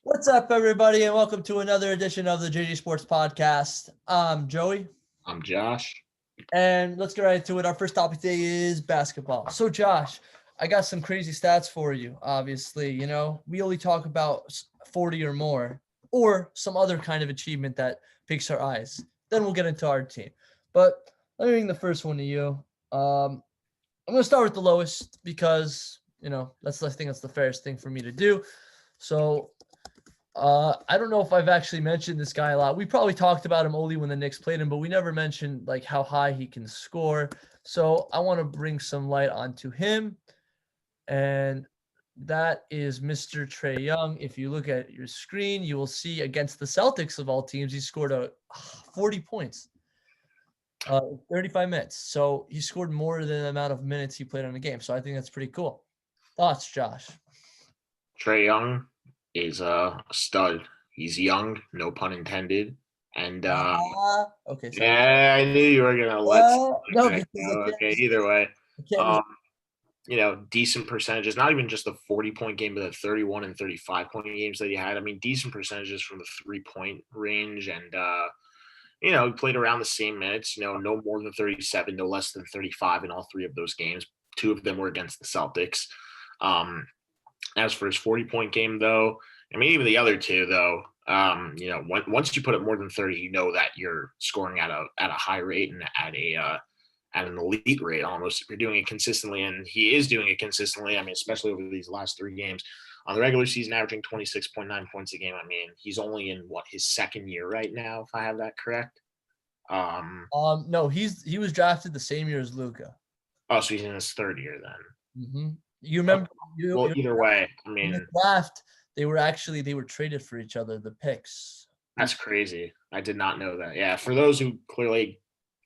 What's up, everybody, and welcome to another edition of the JJSports podcast. I'm Joey, I'm Josh. and let's get right into it. Our first topic today is basketball. So, Josh, I got some crazy stats for you. Obviously, we only talk about 40 or more, or some other kind of achievement that piques our eyes. Then we'll get into our team. But let me bring the first one to you. I'm going to start with the lowest because I think that's the fairest thing for me to do. So I don't know if I've actually mentioned this guy a lot. We probably talked about him only when the Knicks played him, but we never mentioned like how high he can score. So I want to bring some light onto him, and that is Mr. Trae Young. If you look at your screen, you will see against the Celtics of all teams, he scored 40 points, 35 minutes. So he scored more than the amount of minutes he played on the game. So I think that's pretty cool. Thoughts, Josh? Trae Young is a stud. He's young, no pun intended. And Okay. Sorry. yeah, I knew you were gonna let. No, Okay, because okay. Either way, I can't. decent percentages. Not even just the 40-point game, but the 31 and 35-point games that he had. I mean, decent percentages from the 3-point range, and he played around the same minutes. No more than 37, no less than 35 in all three of those games. Two of them were against the Celtics. As for his 40-point game, though, I mean, even the other two, though, once you put up more than 30, you know that you're scoring at a high rate and at an elite rate almost if you're doing it consistently. And he is doing it consistently. I mean, especially over these last three games. On the regular season, averaging 26.9 points a game. I mean, he's only in his second year right now, if I have that correct. No, he was drafted the same year as Luka. Oh, so he's in his third year then. Mm-hmm. You remember? Well, either way, I mean, in the draft, they were traded for each other, the picks. That's crazy. I did not know that. Yeah, for those who clearly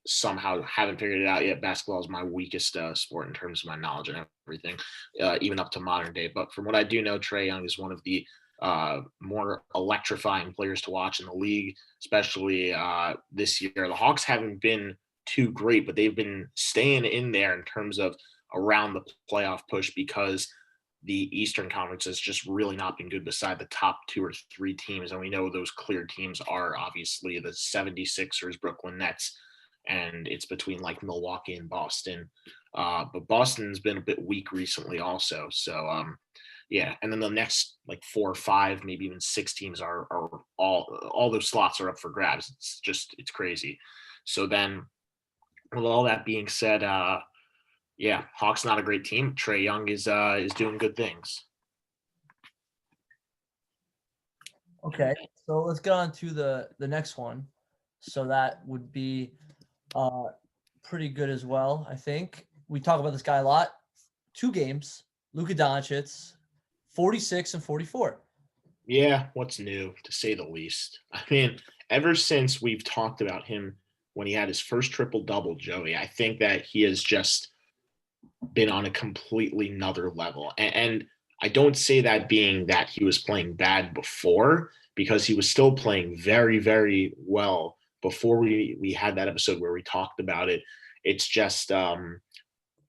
somehow haven't figured it out yet, basketball is my weakest sport in terms of my knowledge and everything, even up to modern day. But from what I do know, Trae Young is one of the more electrifying players to watch in the league, especially this year. The Hawks haven't been too great, but they've been staying in there in terms of around the playoff push because the Eastern Conference has just really not been good beside the top two or three teams. And we know those clear teams are obviously the 76ers, Brooklyn Nets, and it's between like Milwaukee and Boston. But Boston's been a bit weak recently also. So, yeah. And then the next like 4 or 5, maybe even 6 teams are all those slots are up for grabs. It's crazy. So then with all that being said, yeah, Hawks not a great team. Trae Young is doing good things. Okay, so let's get on to the next one. So that would be pretty good as well, I think. We talk about this guy a lot. 2 games, Luka Doncic, 46 and 44. Yeah, what's new, to say the least. I mean, ever since we've talked about him when he had his first triple-double, Joey, I think that he has just been on a completely another level. And I don't say that being that he was playing bad before, because he was still playing very, very well before we had that episode where we talked about it. It's just,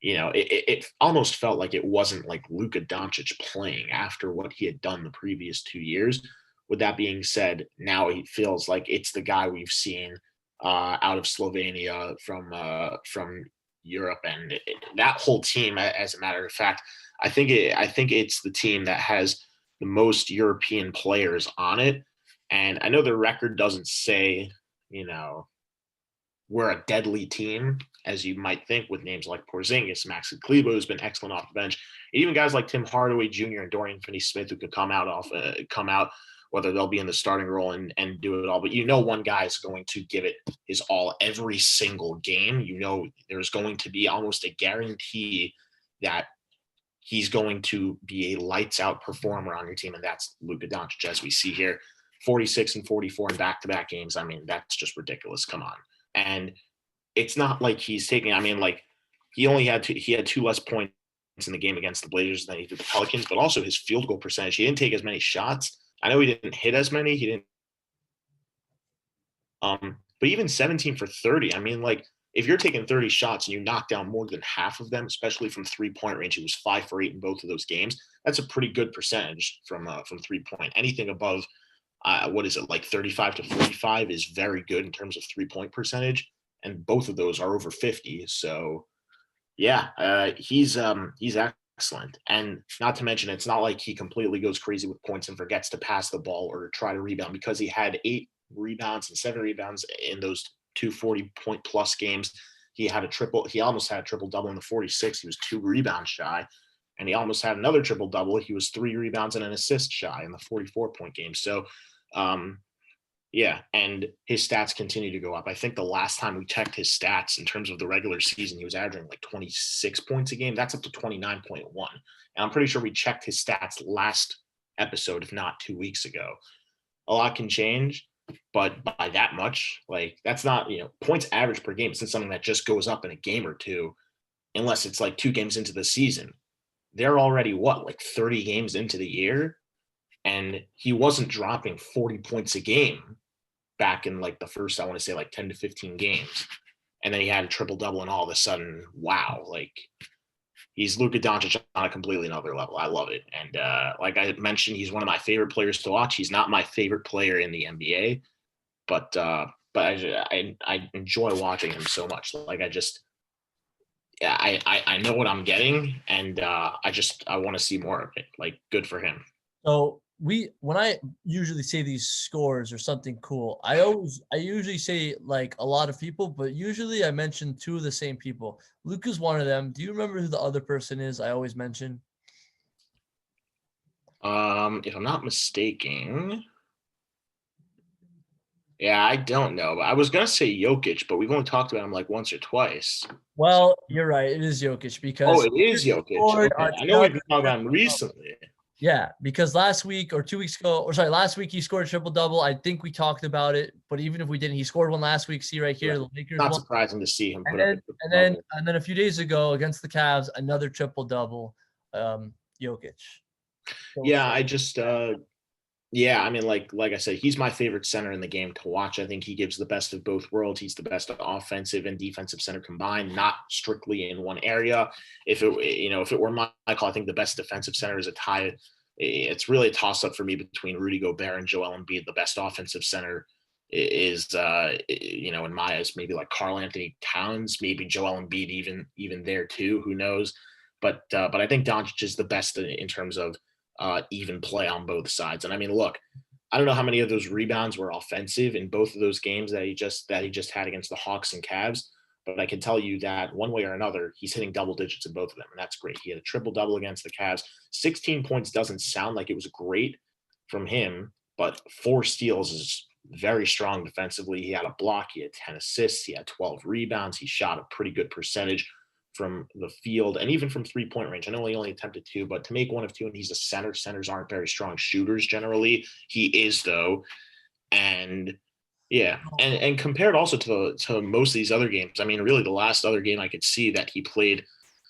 it almost felt like it wasn't like Luka Doncic playing after what he had done the previous 2 years. With that being said, now he feels like it's the guy we've seen out of Slovenia from Europe, and that whole team, as a matter of fact, I think it's the team that has the most European players on it. And I know the record doesn't say, we're a deadly team, as you might think, with names like Porzingis, Maxi Kleber, who's been excellent off the bench, even guys like Tim Hardaway Jr. and Dorian Finney-Smith, who could come out, whether they'll be in the starting role and do it all. But one guy is going to give it his all every single game. There's going to be almost a guarantee that he's going to be a lights-out performer on your team, and that's Luka Doncic, as we see here. 46 and 44 in back-to-back games. I mean, that's just ridiculous. Come on. And it's not like he's taking – he had 2 less points in the game against the Blazers than he did the Pelicans, but also his field goal percentage. He didn't take as many shots. I know he didn't hit as many. He didn't. But even 17 for 30. I mean, like, if you're taking 30 shots and you knock down more than half of them, especially from 3-point range, he was 5 for 8 in both of those games. That's a pretty good percentage from 3-point. Anything above, what is it, like 35 to 45 is very good in terms of 3-point percentage, and both of those are over 50. So, yeah, he's excellent. And not to mention, it's not like he completely goes crazy with points and forgets to pass the ball or try to rebound, because he had 8 rebounds and 7 rebounds in those 2 40-point plus games. He almost had a triple double in the 46. He was 2 rebounds shy. And he almost had another triple double. He was 3 rebounds and an assist shy in the 44-point game. So, yeah, and his stats continue to go up. I think the last time we checked his stats in terms of the regular season, he was averaging like 26 points a game. That's up to 29.1. And I'm pretty sure we checked his stats last episode, if not 2 weeks ago. A lot can change, but by that much, like, that's not, points average per game. It's not something that just goes up in a game or two, unless it's like 2 games into the season. They're already like 30 games into the year, and he wasn't dropping 40 points a game back in like the first, I want to say, like 10 to 15 games. And then he had a triple double, and all of a sudden, wow, like, he's Luka Doncic on a completely another level. I love it. And like I mentioned, he's one of my favorite players to watch. He's not my favorite player in the NBA, but I enjoy watching him so much. Like, I know what I'm getting, and I want to see more of it. Like, good for him. So when I usually say these scores or something cool, I usually say like a lot of people, but usually I mention 2 of the same people. Luka's one of them. Do you remember who the other person is I always mention? If I'm not mistaken, yeah, I don't know. I was gonna say Jokic, but we've only talked about him like once or twice. Well, you're right. It is Jokic, Oh, because it is Jokic. scored Okay, I know we've been talking about him recently. Yeah, because last week or 2 weeks ago, or sorry, last week he scored a triple double. I think we talked about it, but even if we didn't, he scored one last week. See right here, Yeah. the Lakers Not won. surprising to see him And put up then a and then double. and then a few days ago against the Cavs, another triple double, Jokic. So Yeah, I mean, like I said, he's my favorite center in the game to watch. I think he gives the best of both worlds. He's the best offensive and defensive center combined, not strictly in one area. If it were my call, I think the best defensive center is a tie. It's really a toss up for me between Rudy Gobert and Joel Embiid. The best offensive center is, in my eyes, maybe like Karl Anthony Towns, maybe Joel Embiid, even there too. Who knows? But I think Doncic is the best in terms of even play on both sides. And I mean, look, I don't know how many of those rebounds were offensive in both of those games that he just had against the Hawks and Cavs. But I can tell you that one way or another, he's hitting double digits in both of them, and that's great. He had a triple double against the Cavs. 16 points doesn't sound like it was great from him, but 4 steals is very strong defensively. He had a block. He had 10 assists. He had 12 rebounds. He shot a pretty good percentage from the field and even from 3-point range. I know he only attempted 2, but to make 1 of 2, and he's a center. Centers aren't very strong shooters generally. He is, though. And yeah, and compared also to most of these other games, I mean, really the last other game I could see that he played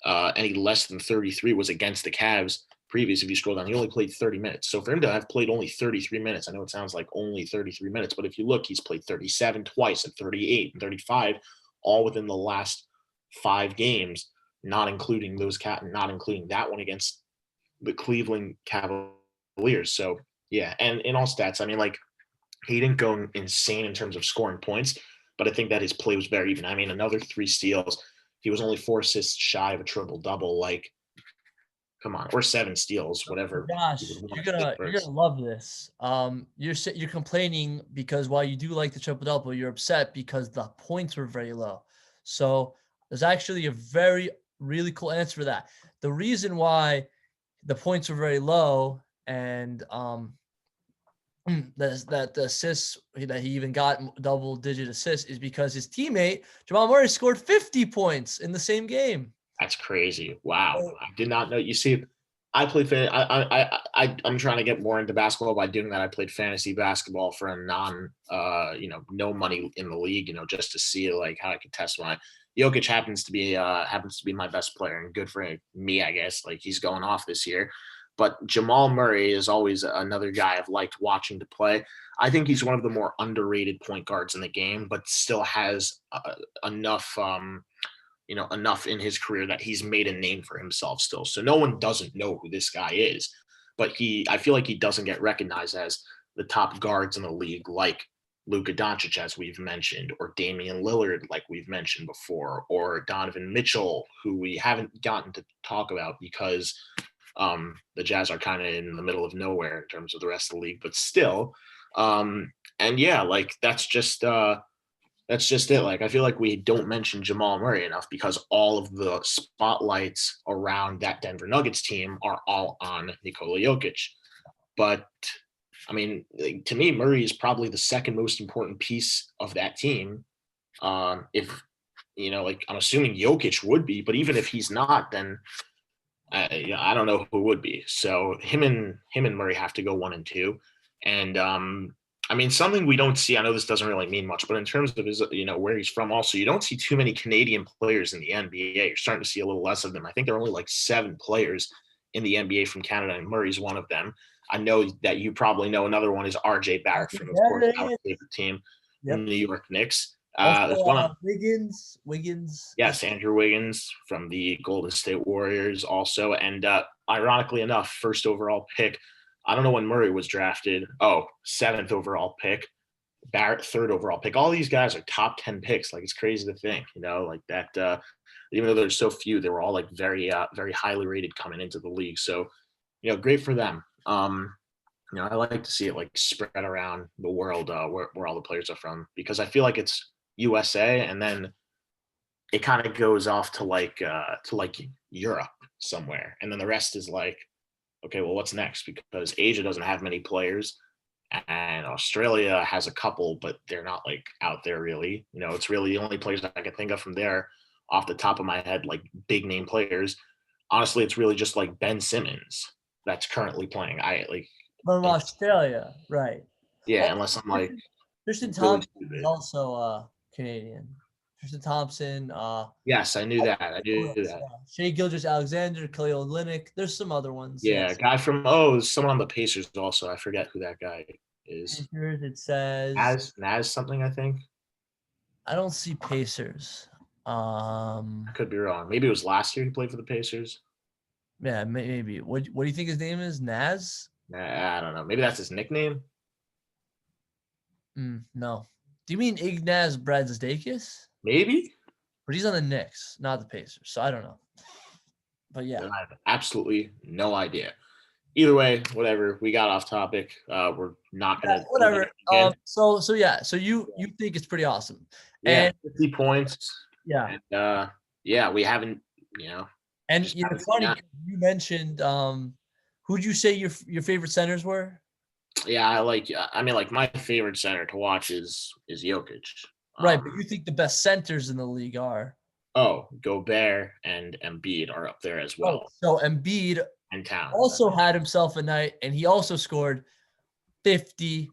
any less than 33 was against the Cavs. Previous, if you scroll down, he only played 30 minutes. So for him to have played only 33 minutes, I know it sounds like only 33 minutes, but if you look, he's played 37 twice and 38 and 35, all within the last 5 games, not including that one against the Cleveland Cavaliers. So yeah, and in all stats, I mean, like, he didn't go insane in terms of scoring points, but I think that his play was very even. I mean, another 3 steals. He was only 4 assists shy of a triple double. Like, come on, or 7 steals, whatever. Josh, you're gonna love this. You're complaining because while you do like the triple double, you're upset because the points were very low. So there's actually a really cool answer for that. The reason why the points were very low and that the assists that he even got double-digit assists is because his teammate Jamal Murray scored 50 points in the same game. That's crazy! Wow, I did not know. You see, I played. I'm trying to get more into basketball by doing that. I played fantasy basketball for a no money in the league, just to see like how I could test my. Jokic happens to be my best player, and good for me, I guess. Like, he's going off this year. But Jamal Murray is always another guy I've liked watching to play. I think he's one of the more underrated point guards in the game, but still has enough, enough in his career that he's made a name for himself still. So no one doesn't know who this guy is, but I feel like he doesn't get recognized as the top guards in the league, like Luka Doncic, as we've mentioned, or Damian Lillard, like we've mentioned before, or Donovan Mitchell, who we haven't gotten to talk about because the Jazz are kind of in the middle of nowhere in terms of the rest of the league, but still. And yeah, like that's just it. Like I feel like we don't mention Jamal Murray enough because all of the spotlights around that Denver Nuggets team are all on Nikola Jokic. But I mean, to me, Murray is probably the second most important piece of that team. If like I'm assuming Jokic would be, but even if he's not, then I don't know who would be. So him and Murray have to go 1 and 2. And I mean, something we don't see. I know this doesn't really mean much, but in terms of his, where he's from, also you don't see too many Canadian players in the NBA. You're starting to see a little less of them. I think there are only like 7 players in the NBA from Canada, and Murray's one of them. I know that you probably know another one is R.J. Barrett from, of course, our favorite team, the New York Knicks. Also, Wiggins. Yes, Andrew Wiggins from the Golden State Warriors also. And ironically enough, first overall pick. I don't know when Murray was drafted. Oh, 7th overall pick. Barrett, 3rd overall pick. All these guys are top 10 picks. Like, it's crazy to think, like that. Even though there's so few, they were all like very, very highly rated coming into the league. So, great for them. I like to see it like spread around the world where all the players are from, because I feel like it's USA and then it kind of goes off to like Europe somewhere, and then the rest is like, okay, well, what's next? Because Asia doesn't have many players, and Australia has a couple, but they're not like out there really. It's really the only players I can think of from there off the top of my head, like big name players. Honestly, it's really just like Ben Simmons that's currently playing. From Australia, right? Yeah, unless I'm like Tristan really Thompson is stupid. also Canadian. Tristan Thompson. Yes, I knew that. I knew that. Shea Gilgeous-Alexander, Khalil Olynyk. There's some other ones. Yeah, Yes. guy from someone on the Pacers also. I forget who that guy is. Pacers, it says Naz something, I think. I don't see Pacers. I could be wrong. Maybe it was last year he played for the Pacers. Yeah, maybe. What do you think his name is? Naz? I don't know. Maybe that's his nickname. No. Do you mean Ignaz Brazdeikis? Maybe. But he's on the Knicks, not the Pacers. So I don't know. But yeah. I have absolutely no idea. Either way, whatever. We got off topic. We're not gonna whatever. So you think it's pretty awesome. Yeah, and 50 points. Yeah. And we haven't, And it's funny, you mentioned who'd you say your favorite centers were? Yeah, my favorite center to watch is Jokic. Right, but you think the best centers in the league are? Oh, Gobert and Embiid are up there as well. Right. So Embiid and Towns also had himself a night, and he also scored 50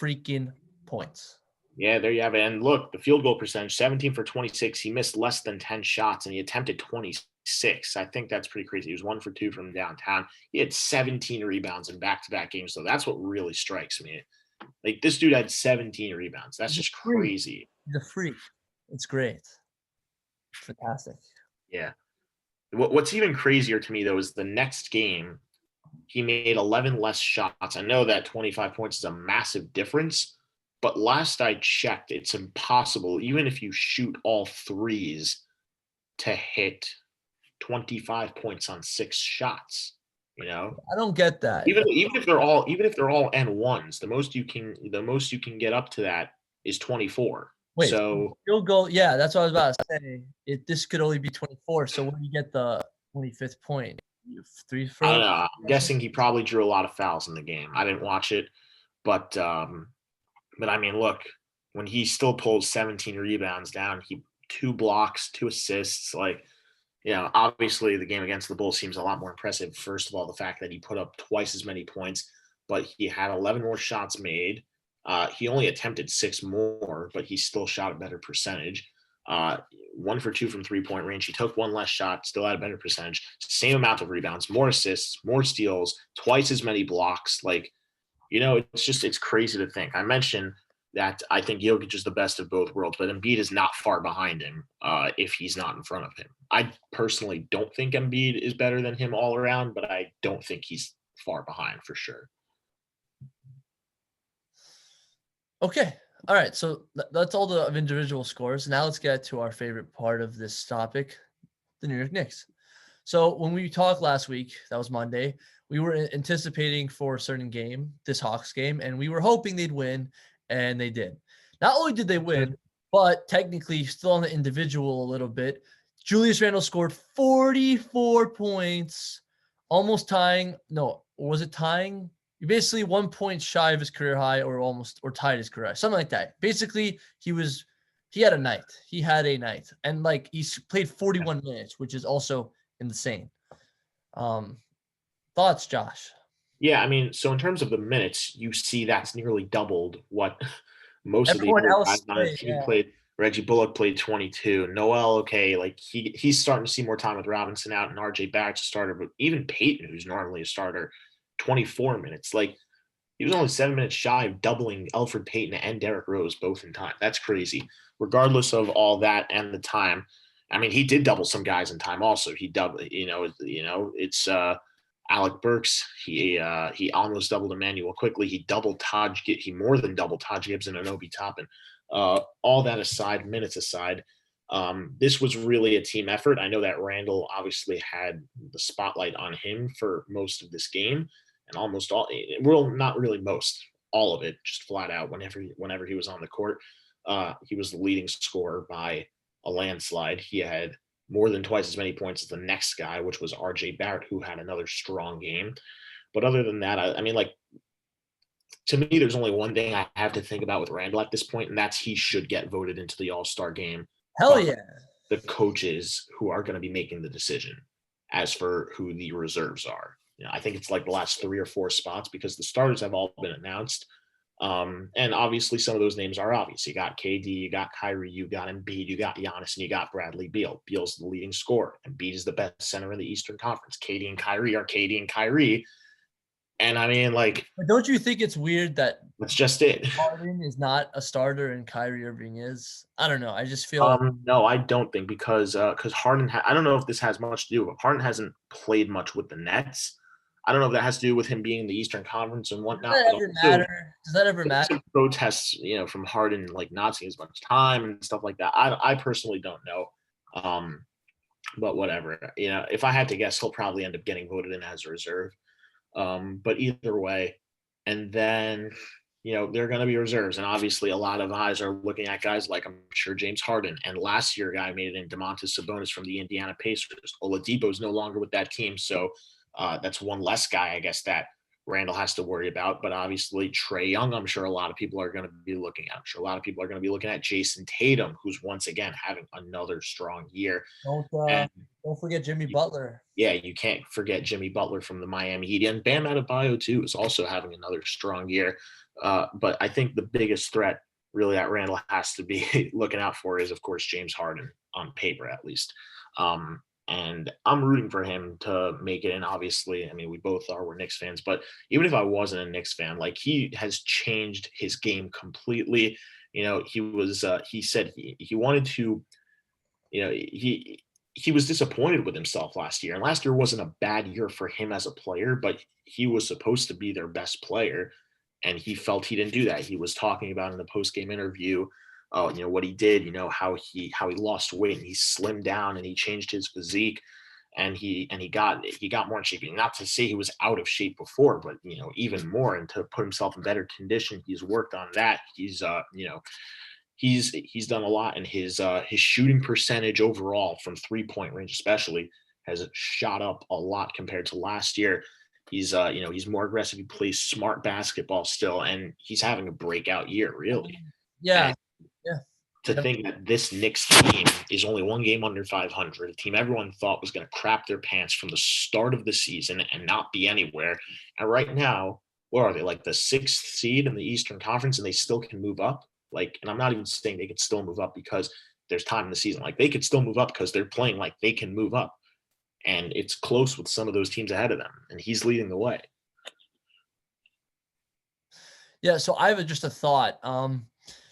freaking points. Yeah, there you have it. And look, the field goal percentage, 17 for 26. He missed less than 10 shots, and he attempted 26. I think that's pretty crazy. He was 1 for 2 from downtown. He had 17 rebounds in back-to-back games, so that's what really strikes me. Like, this dude had 17 rebounds. That's just crazy. He's a freak. It's great. Fantastic. Yeah. What's even crazier to me, though, is the next game, he made 11 less shots. I know that 25 points is a massive difference, but last I checked, it's impossible, even if you shoot all threes, to hit 25 points on 6 shots. I don't get that. Even if they're all N1s, the most you can get up to that is 24. Wait, so field goal, yeah, that's what I was about to say. This could only be 24. So when you get the 25th point, 3 for. I don't know. I'm guessing he probably drew a lot of fouls in the game. I didn't watch it, but I mean, look, when he still pulls 17 rebounds down, 2 blocks, 2 assists, obviously the game against the Bulls seems a lot more impressive. First of all, the fact that he put up twice as many points, but he had 11 more shots made. He only attempted 6 more, but he still shot a better percentage. 1 for 2 from 3-point range. He took one less shot, still had a better percentage, same amount of rebounds, more assists, more steals, twice as many blocks. Like, it's crazy to think. I mentioned that I think Jokic is the best of both worlds, but Embiid is not far behind him if he's not in front of him. I personally don't think Embiid is better than him all around, but I don't think he's far behind for sure. Okay. All right. So that's all the individual scores. Now let's get to our favorite part of this topic, the New York Knicks. So when we talked last week, that was Monday, we were anticipating for a certain game, this Hawks game, and we were hoping they'd win, and they did. Not only did they win, but technically still on the individual a little bit. Julius Randle scored 44 points, almost tying. No, was it tying? Basically 1 point shy of his career high or tied his career high, something like that. Basically, he had a night. He had a night. And like he played 41 minutes, which is also insane. Thoughts, Josh? Yeah, I mean, so in terms of the minutes, you see that's nearly doubled what most of the Everyone other else guys on his team played. Reggie Bullock played 22. Noel, okay, like he's starting to see more time with Robinson out, and RJ Barrett's a starter, but even Peyton, who's normally a starter, 24 minutes. Like, he was only 7 minutes shy of doubling Elfrid Payton and Derrick Rose both in time. That's crazy. Regardless of all that and the time, I mean, he did double some guys in time also. He doubled, it's Alec Burks. He almost doubled Emmanuel quickly. He more than doubled Taj Gibson and Obi Toppin. All that aside, minutes aside, this was really a team effort. I know that Randall obviously had the spotlight on him for most of this game, and almost all, well, not really most, all of it, just flat out. Whenever he was on the court, he was the leading scorer by a landslide. He had more than twice as many points as the next guy, which was RJ Barrett, who had another strong game. But other than that, I mean, like, to me, there's only one thing I have to think about with Randall at this point, and that's he should get voted into the All-Star game. Hell yeah. The coaches who are going to be making the decision as for who the reserves are. I think it's like the last 3 or 4 spots because the starters have all been announced. And obviously some of those names are obvious. You got KD, you got Kyrie, you got Embiid, you got Giannis, and you got Bradley Beal. Beal's the leading scorer. Embiid is the best center in the Eastern Conference. KD and Kyrie are KD and Kyrie. And I mean, like, but don't you think it's weird that that's just it? Harden is not a starter and Kyrie Irving is? I don't know. I just feel no, I don't think because Harden. I don't know if this has much to do with Harden hasn't played much with the Nets. I don't know if that has to do with him being in the Eastern Conference and whatnot. Does that ever matter? Some protests, from Harden like not seeing as much time and stuff like that. I personally don't know. But whatever. If I had to guess, he'll probably end up getting voted in as a reserve. But either way, and then they're going to be reserves, and obviously a lot of eyes are looking at guys like, I'm sure, James Harden, and last year a guy made it in Domantas Sabonis from the Indiana Pacers. Oladipo is no longer with that team, so that's one less guy, I guess, that Randall has to worry about. But obviously Trae Young, I'm sure a lot of people are going to be looking at. I'm sure a lot of people are going to be looking at Jason Tatum, who's once again having another strong year. Don't forget Jimmy Butler. Yeah, you can't forget Jimmy Butler from the Miami Heat. And Bam Adebayo, too, is also having another strong year. But I think the biggest threat really that Randall has to be looking out for is, of course, James Harden, on paper at least. And I'm rooting for him to make it. And obviously, I mean, we both are. We're Knicks fans. But even if I wasn't a Knicks fan, like, he has changed his game completely. He said he wanted to, he was disappointed with himself last year. And last year wasn't a bad year for him as a player, but he was supposed to be their best player. And he felt he didn't do that. He was talking about in the post-game interview, what he did, how he lost weight and he slimmed down and he changed his physique and he got more in shape. Not to say he was out of shape before, but even more, and to put himself in better condition. He's worked on that. He's done a lot, and his shooting percentage overall from 3-point range especially has shot up a lot compared to last year. He's more aggressive. He plays smart basketball still, and he's having a breakout year, really. Yeah. To think that this Knicks team is only one game under 500, a team everyone thought was going to crap their pants from the start of the season and not be anywhere. And right now, what are they, like the 6th seed in the Eastern Conference, and they still can move up? And I'm not even saying they could still move up because there's time in the season. Like they could still move up because they're playing like they can move up. And it's close with some of those teams ahead of them. And he's leading the way. Yeah, so I have just a thought.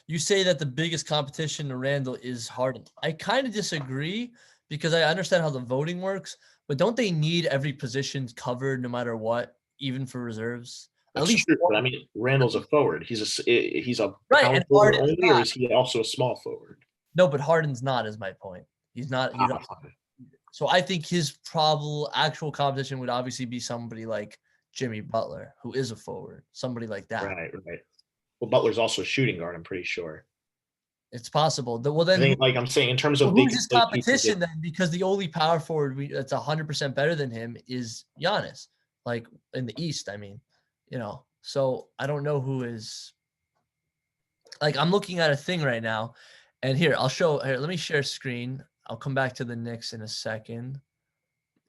You say that the biggest competition to Randall is Harden. I kind of disagree because I understand how the voting works, but don't they need every position covered no matter what, even for reserves? That's At least true. But one. I mean, Randall's a forward. He's a Right, power and forward Harden's only, or not. is he also a small forward? No, but Harden's not, is my point. He's not. He's not. So I think his actual competition would obviously be somebody like Jimmy Butler, who is a forward, somebody like that. Right. Well, Butler's also a shooting guard, I'm pretty sure. It's possible. Well, I then think, like I'm saying, in terms of who's his competition then? Because the only power forward that's 100% better than him is Giannis, like in the East. I mean, so I don't know who is. Like I'm looking at a thing right now, and here I'll show. Here, let me share screen. I'll come back to the Knicks in a second.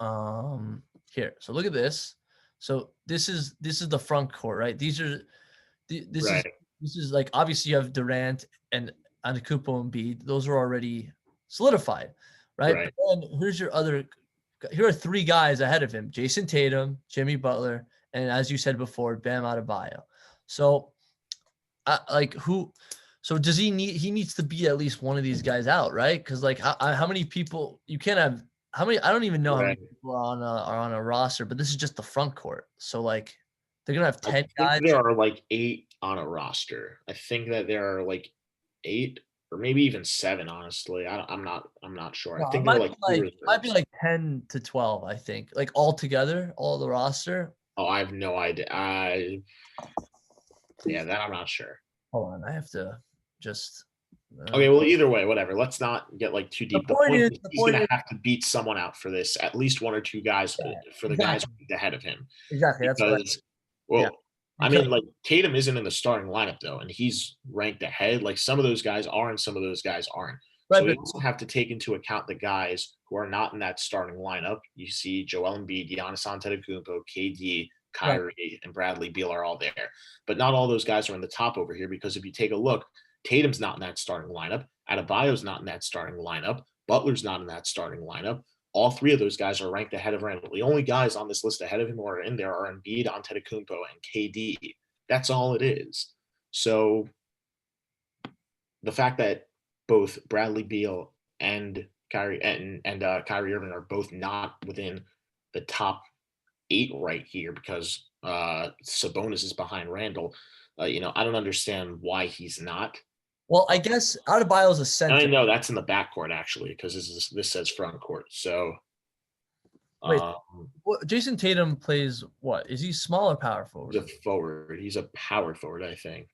Here. So look at this. So this is the front court, right? This right. is like obviously you have Durant and Antetokounmpo and Embiid. Those are already solidified, right? Right. But then here are three guys ahead of him: Jason Tatum, Jimmy Butler, and as you said before, Bam Adebayo. So, So does he needs to be at least one of these guys out, right? Because like how many people you can't have. How many? I don't even know how many people are on a roster, but this is just the front court. So like, they're gonna have 10 guys. There are like 8 on a roster. I think that there are like 8 or maybe even 7. Honestly, I'm not sure. No, I think they're like it might be like 10 to 12. I think like all together, all the roster. Oh, I have no idea. Yeah, that I'm not sure. Hold on, I have to just. Okay, well, either way, whatever. Let's not get like too deep. The point is he's going to have to beat someone out for this, at least 1 or 2 guys for the guys ahead of him. Exactly. I mean, like Tatum isn't in the starting lineup though, and he's ranked ahead. Like some of those guys are, and some of those guys aren't. Right, so we also have to take into account the guys who are not in that starting lineup. You see Joel Embiid, Giannis Antetokounmpo, KD, Kyrie, and Bradley Beal are all there. But not all those guys are in the top over here because if you take a look, Tatum's not in that starting lineup. Adebayo's not in that starting lineup. Butler's not in that starting lineup. All 3 of those guys are ranked ahead of Randall. The only guys on this list ahead of him who are in there are Embiid, Antetokounmpo, and KD. That's all it is. So the fact that both Bradley Beal and Kyrie and Kyrie Irving are both not within the top 8 right here because Sabonis is behind Randall. I don't understand why he's not. Well, I guess Adebayo's a center. I know that's in the backcourt actually, because this says front court. So, wait, Jason Tatum plays what? Is he small or power forward? He's a forward. He's a power forward, I think.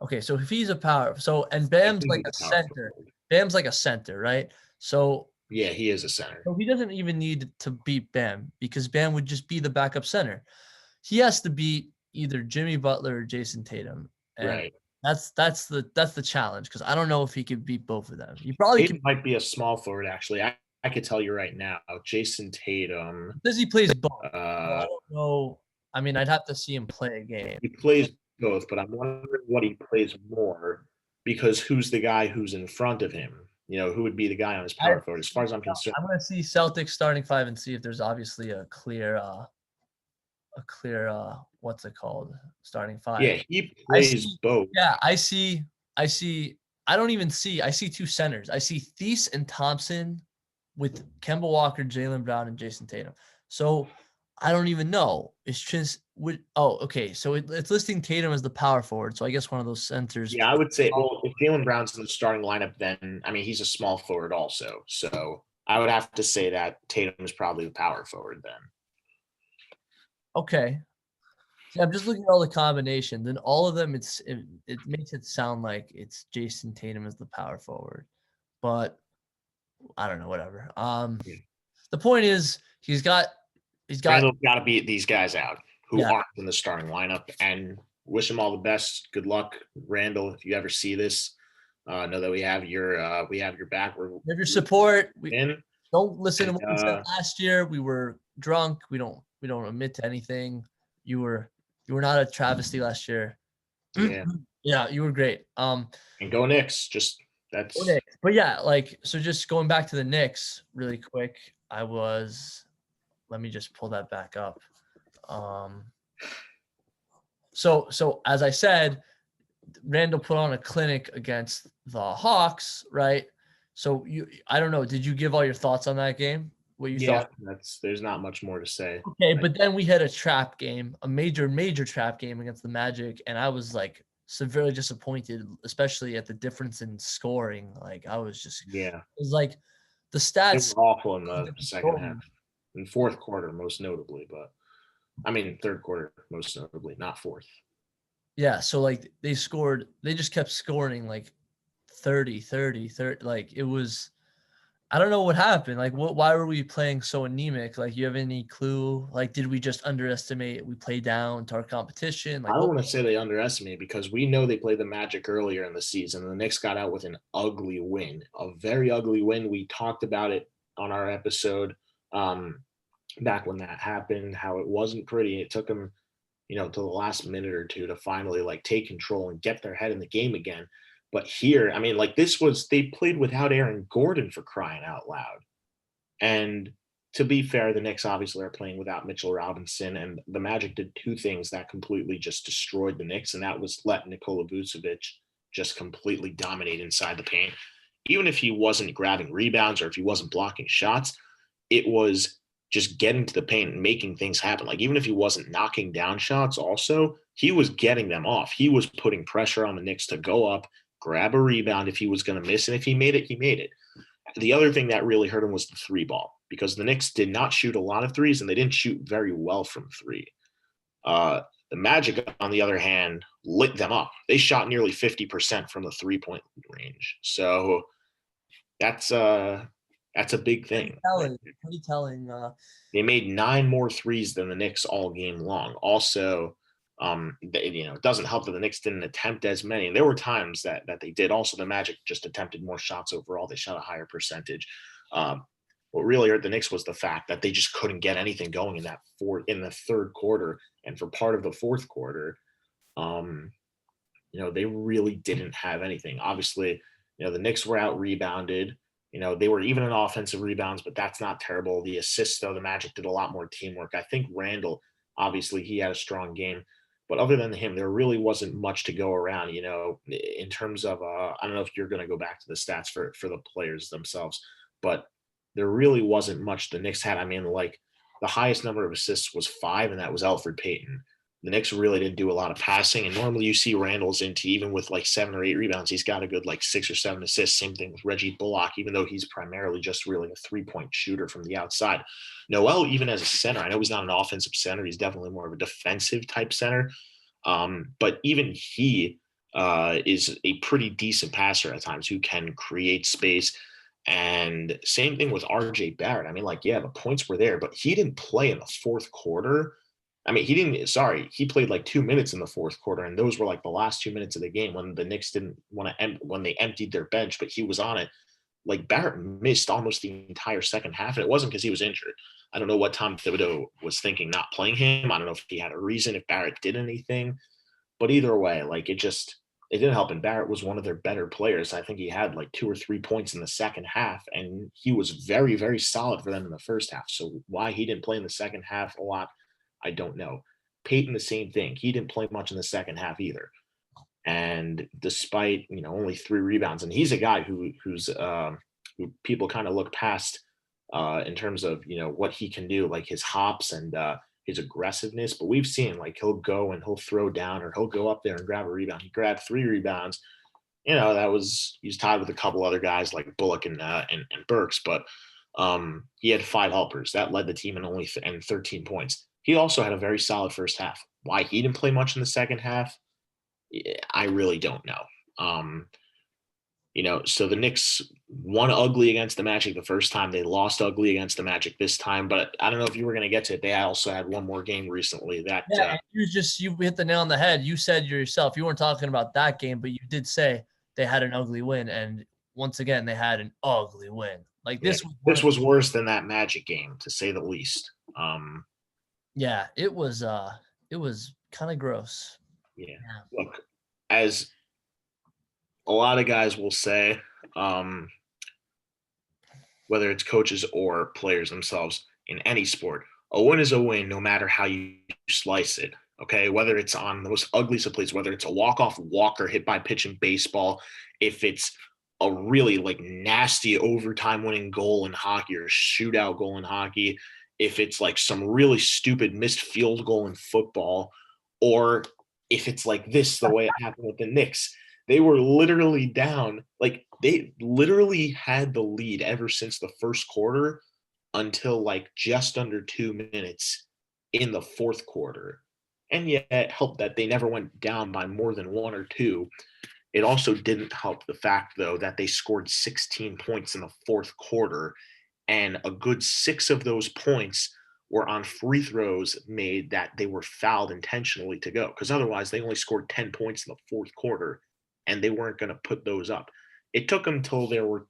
Okay, so if he's a power, and Bam's like a center. Forward. Bam's like a center, right? So yeah, he is a center. So he doesn't even need to beat Bam because Bam would just be the backup center. He has to beat either Jimmy Butler or Jason Tatum. And right. That's the challenge because I don't know if he could beat both of them. He probably might be a small forward actually. I could tell you right now, Jason Tatum. Does he plays both? I don't know. I mean, I'd have to see him play a game. He plays both, but I'm wondering what he plays more because who's the guy who's in front of him? Who would be the guy on his power forward? As far as I'm concerned, I'm going to see Celtics starting 5 and see if there's obviously a clear what's it called? Starting 5. Yeah, he plays both. Yeah, I see. I don't even see. I see 2 centers. I see Thies and Thompson with Kemba Walker, Jaylen Brown, and Jason Tatum. So I don't even know. It's just okay. So it's listing Tatum as the power forward. So I guess one of those centers. Yeah, I would say. Well, if Jaylen Brown's in the starting lineup, then I mean he's a small forward also. So I would have to say that Tatum is probably the power forward then. Okay. See, I'm just looking at all the combinations, and all of them. It makes it sound like it's Jason Tatum as the power forward, but I don't know. Whatever. The point is he's got. Randall's got to beat these guys out who aren't in the starting lineup, and wish him all the best. Good luck, Randall. If you ever see this, know that we have your back. We have your support. Don't listen to what we said last year. We were drunk. We don't admit to anything. You were not a travesty last year. Yeah. Yeah, you were great. And go Knicks. Just that's. Go Knicks. But yeah, like, so just going back to the Knicks really quick, let me just pull that back up. So as I said, Randall put on a clinic against the Hawks, right? So I don't know, did you give all your thoughts on that game? What you thought? There's not much more to say. Okay, but then we had a trap game, a major trap game against the Magic, and I was like severely disappointed, especially at the difference in scoring. Like I was just, it was like the They stats. were awful in the second half, in fourth quarter most notably, but I mean third quarter most notably, not fourth. Yeah, so like they just kept scoring like 30, 30, 30. Like it was, I don't know what happened. Like why were we playing so anemic? Like you have any clue? Like did we just underestimate? We play down to our competition? I Like don't what? want to say they underestimate because we know they played the Magic earlier in the season. And the Knicks got out with an ugly win, a very ugly win. We talked about it on our episode back when that happened, how it wasn't pretty. It took them, to the last minute or two to finally like take control and get their head in the game again. But here, I mean, like they played without Aaron Gordon for crying out loud. And to be fair, the Knicks obviously are playing without Mitchell Robinson, and the Magic did two things that completely just destroyed the Knicks, and that was let Nikola Vucevic just completely dominate inside the paint. Even if he wasn't grabbing rebounds or if he wasn't blocking shots, it was just getting to the paint and making things happen. Like even if he wasn't knocking down shots, also he was getting them off. He was putting pressure on the Knicks to go up, grab a rebound if he was going to miss, and if he made it, he made it. The other thing that really hurt him was the three ball because the Knicks did not shoot a lot of threes and they didn't shoot very well from three. The Magic, on the other hand, lit them up. They shot nearly 50% from the 3-point range. So that's a big thing. Pretty telling. They made 9 more threes than the Knicks all game long. Also, it doesn't help that the Knicks didn't attempt as many. And there were times that they did. Also, the Magic just attempted more shots overall. They shot a higher percentage. What really hurt the Knicks was the fact that they just couldn't get anything going in the third quarter. And for part of the fourth quarter, they really didn't have anything. Obviously, the Knicks were out rebounded. They were even in offensive rebounds, but that's not terrible. The assists, though, the Magic did a lot more teamwork. I think Randall, obviously, he had a strong game. But other than him, there really wasn't much to go around, in terms of, I don't know if you're going to go back to the stats for the players themselves, but there really wasn't much the Knicks had. I mean, like the highest number of assists was 5, and that was Elfrid Payton. The Knicks really didn't do a lot of passing. And normally you see Randall's into, even with like 7 or 8 rebounds, he's got a good like 6 or 7 assists. Same thing with Reggie Bullock, even though he's primarily just really a 3-point shooter from the outside. Noel, even as a center, I know he's not an offensive center. He's definitely more of a defensive type center. But even he is a pretty decent passer at times who can create space. And same thing with RJ Barrett. I mean, like, yeah, the points were there, but he didn't play in the fourth quarter. I mean, he played like 2 minutes in the fourth quarter, and those were like the last 2 minutes of the game when the Knicks didn't want to, when they emptied their bench, but he was on it. Like Barrett missed almost the entire second half, and it wasn't because he was injured. I don't know what Tom Thibodeau was thinking not playing him. I don't know if he had a reason, if Barrett did anything, but either way, like it didn't help. And Barrett was one of their better players. I think he had like 2 or 3 points in the second half, and he was very, very solid for them in the first half. So why he didn't play in the second half a lot, I don't know. Peyton, the same thing. He didn't play much in the second half either. And despite, only 3 rebounds, and he's a guy who people kind of look past in terms of, what he can do, like his hops and his aggressiveness. But we've seen like he'll go and he'll throw down or he'll go up there and grab a rebound. He grabbed 3 rebounds. He's tied with a couple other guys like Bullock and Burks, but he had 5 helpers. That led the team in only 13 points. He also had a very solid first half. Why he didn't play much in the second half, I really don't know. So the Knicks won ugly against the Magic the first time. They lost ugly against the Magic this time. But I don't know if you were going to get to it. They also had one more game recently that. Yeah, you hit the nail on the head. You said yourself, you weren't talking about that game, but you did say they had an ugly win. And once again, they had an ugly win. Like this was worse than that Magic game, to say the least. Yeah, it was kind of gross. Yeah. Look, as a lot of guys will say, whether it's coaches or players themselves in any sport. A win is a win no matter how you slice it. Okay, whether it's on the most ugliest of plays, whether it's a walk-off walker hit by pitch in baseball, if it's a really like nasty overtime winning goal in hockey or shootout goal in hockey, if it's like some really stupid missed field goal in football, or if it's like this, the way it happened with the Knicks. They were literally down, like they literally had the lead ever since the first quarter until like just under 2 minutes in the fourth quarter. And yet it helped that they never went down by more than one or two. It also didn't help the fact, though, that they scored 16 points in the fourth quarter, and a good 6 of those points were on free throws made that they were fouled intentionally to go, because otherwise they only scored 10 points in the fourth quarter, and they weren't going to put those up. It took them till there were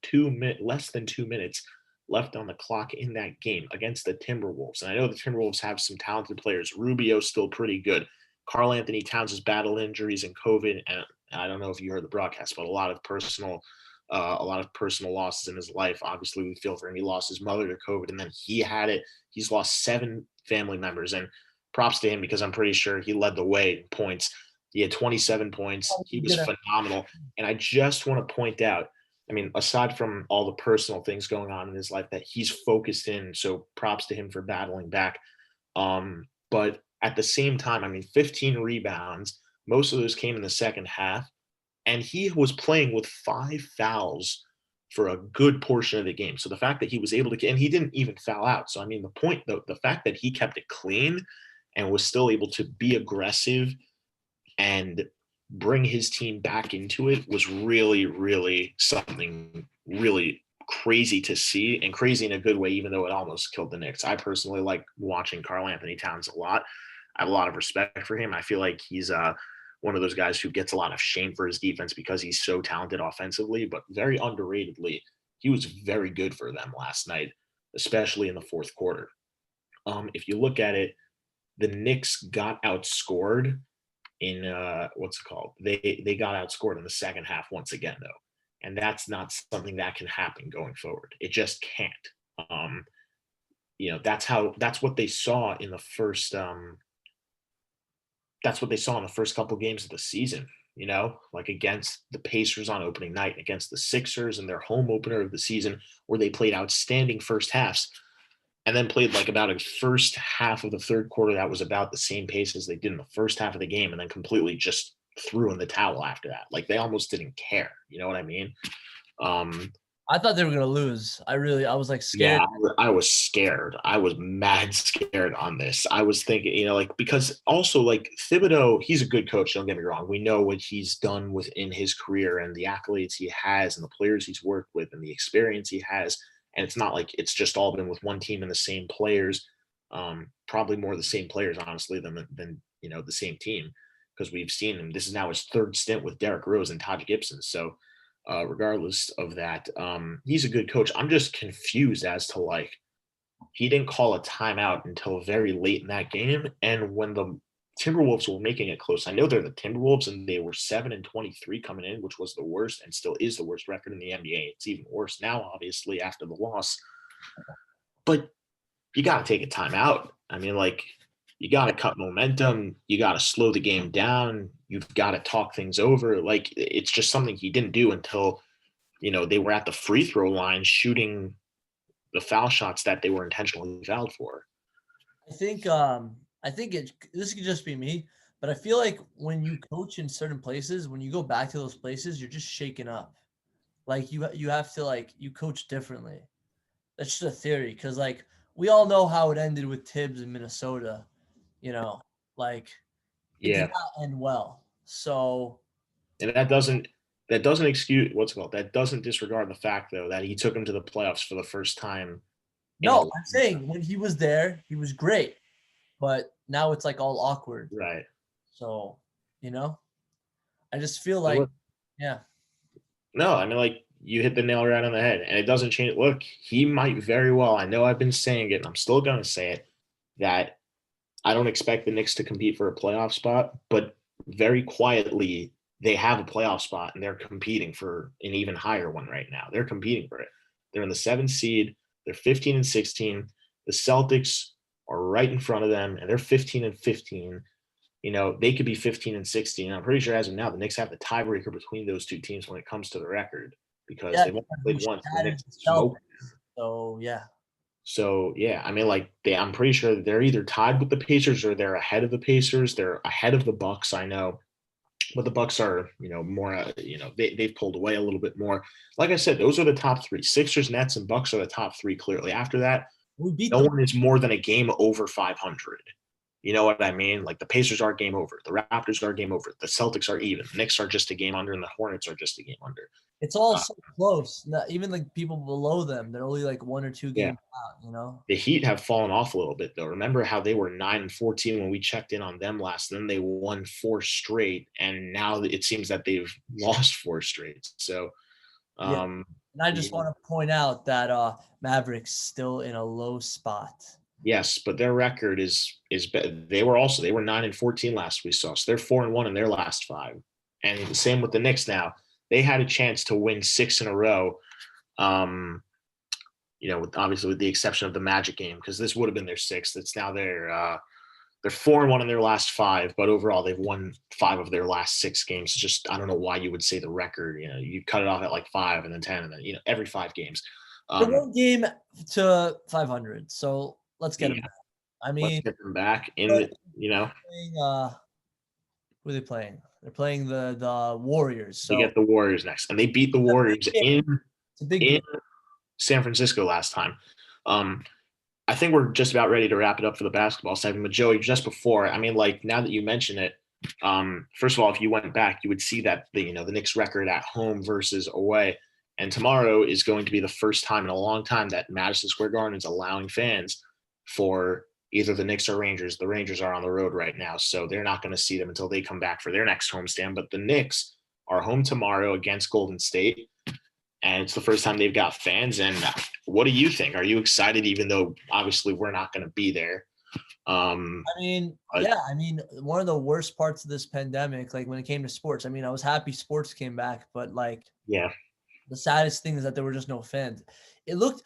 less than 2 minutes left on the clock in that game against the Timberwolves. And I know the Timberwolves have some talented players. Rubio's still pretty good. Karl Anthony Towns has battled injuries and COVID, and I don't know if you heard the broadcast, but a lot of personal losses in his life. Obviously, we feel for him. He lost his mother to COVID, and then he had it. He's lost 7 family members, and props to him because I'm pretty sure he led the way in points. He had 27 points. He was phenomenal. And I just want to point out, I mean, aside from all the personal things going on in his life, that he's focused in. So props to him for battling back. But at the same time, I mean, 15 rebounds. Most of those came in the second half. And he was playing with 5 fouls for a good portion of the game. So the fact that he was able to, and he didn't even foul out. So, I mean, the fact that he kept it clean and was still able to be aggressive and bring his team back into it was really, really something really crazy to see, and crazy in a good way, even though it almost killed the Knicks. I personally like watching Karl Anthony Towns a lot. I have a lot of respect for him. I feel like he's one of those guys who gets a lot of shame for his defense because he's so talented offensively, but very underratedly, he was very good for them last night, especially in the fourth quarter. If you look at it, the Knicks got outscored in what's it called? They got outscored in the second half once again, though, and that's not something that can happen going forward. It just can't. That's what they saw in the first. That's what they saw in the first couple games of the season. Like against the Pacers on opening night, against the Sixers in their home opener of the season, where they played outstanding first halves, and then played like about a first half of the third quarter that was about the same pace as they did in the first half of the game, and then completely just threw in the towel after that. Like they almost didn't care. You know what I mean? I thought they were gonna lose. I was like scared. Yeah, I was scared. I was mad scared on this. I was thinking, because also like Thibodeau, he's a good coach. Don't get me wrong. We know what he's done within his career and the accolades he has and the players he's worked with and the experience he has. And it's not like it's just all been with one team and the same players. Probably more the same players, honestly, than the same team, because we've seen him. This is now his third stint with Derrick Rose and Taj Gibson. So regardless of that, he's a good coach. I'm just confused as to like he didn't call a timeout until very late in that game, and when the Timberwolves were making it close. I know they're the Timberwolves, and they were 7-23 coming in, which was the worst and still is the worst record in the NBA. It's even worse now, obviously, after the loss. But you got to take a timeout. I mean, like, you got to cut momentum. You got to slow the game down. You've got to talk things over. Like, it's just something he didn't do until, they were at the free throw line shooting the foul shots that they were intentionally fouled for. I think this could just be me, but I feel like when you coach in certain places, when you go back to those places, you're just shaken up. Like you have to you coach differently. That's just a theory, because like we all know how it ended with Tibbs in Minnesota. It did not end well. So, and that doesn't excuse that doesn't disregard the fact though that he took him to the playoffs for the first time. No, I'm saying when he was there, he was great. But now it's like all awkward. Right. So, I just feel like, yeah. No, I mean, like, you hit the nail right on the head, and it doesn't change. Look, he might very well, I know I've been saying it, and I'm still going to say it, that I don't expect the Knicks to compete for a playoff spot, but very quietly, they have a playoff spot and they're competing for an even higher one right now. They're competing for it. They're in the 7th seed. They're 15 and 16. The Celtics are right in front of them, and they're 15 and 15. They could be 15 and 16. I'm pretty sure as of now, the Knicks have the tiebreaker between those two teams when it comes to the record because they've only played once. The Knicks smoke. So yeah. So yeah, I mean, I'm pretty sure they're either tied with the Pacers or they're ahead of the Pacers. They're ahead of the Bucks, I know, but the Bucks are, more, they've pulled away a little bit more. Like I said, those are the top three. Sixers, Nets, and Bucks are the top three clearly. After that, no one is more than a game over 500. You know what I mean? Like the Pacers are game over. The Raptors are game over. The Celtics are even. The Knicks are just a game under, and the Hornets are just a game under. It's all so close. Even like people below them, they're only like 1 or 2 games out. The Heat have fallen off a little bit though. Remember how they were 9 and 14 when we checked in on them last? Then they won 4 straight, and now it seems that they've lost 4 straight. So, and I just want to point out that Mavericks still in a low spot. Yes, but their record is they were 9 and 14 last we saw. So they're 4 and 1 in their last 5. And the same with the Knicks now. They had a chance to win 6 in a row. Obviously with the exception of the Magic game, because this would have been their 6th. It's now they're 4 and 1 in their last 5, but overall they've won 5 of their last 6 games. Just I don't know why you would say the record. You cut it off at like 5 and then 10 and then every 5 games. The one game to 500. So let's get them back. I mean, let's get them back in the, who are they playing? They're playing the Warriors. So they get the Warriors next, and they beat the Warriors in San Francisco last time. I think we're just about ready to wrap it up for the basketball segment. But Joey, just before, I mean, like now that you mention it, first of all, if you went back, you would see that the Knicks record at home versus away. And tomorrow is going to be the first time in a long time that Madison Square Garden is allowing fans for either the Knicks or Rangers. The Rangers are on the road right now, so they're not going to see them until they come back for their next homestand. But the Knicks are home tomorrow against Golden State, and it's the first time they've got fans. And what do you think? Are you excited, even though obviously we're not going to be there? One of the worst parts of this pandemic, like when it came to sports, I mean, I was happy sports came back, but the saddest thing is that there were just no fans. It looked,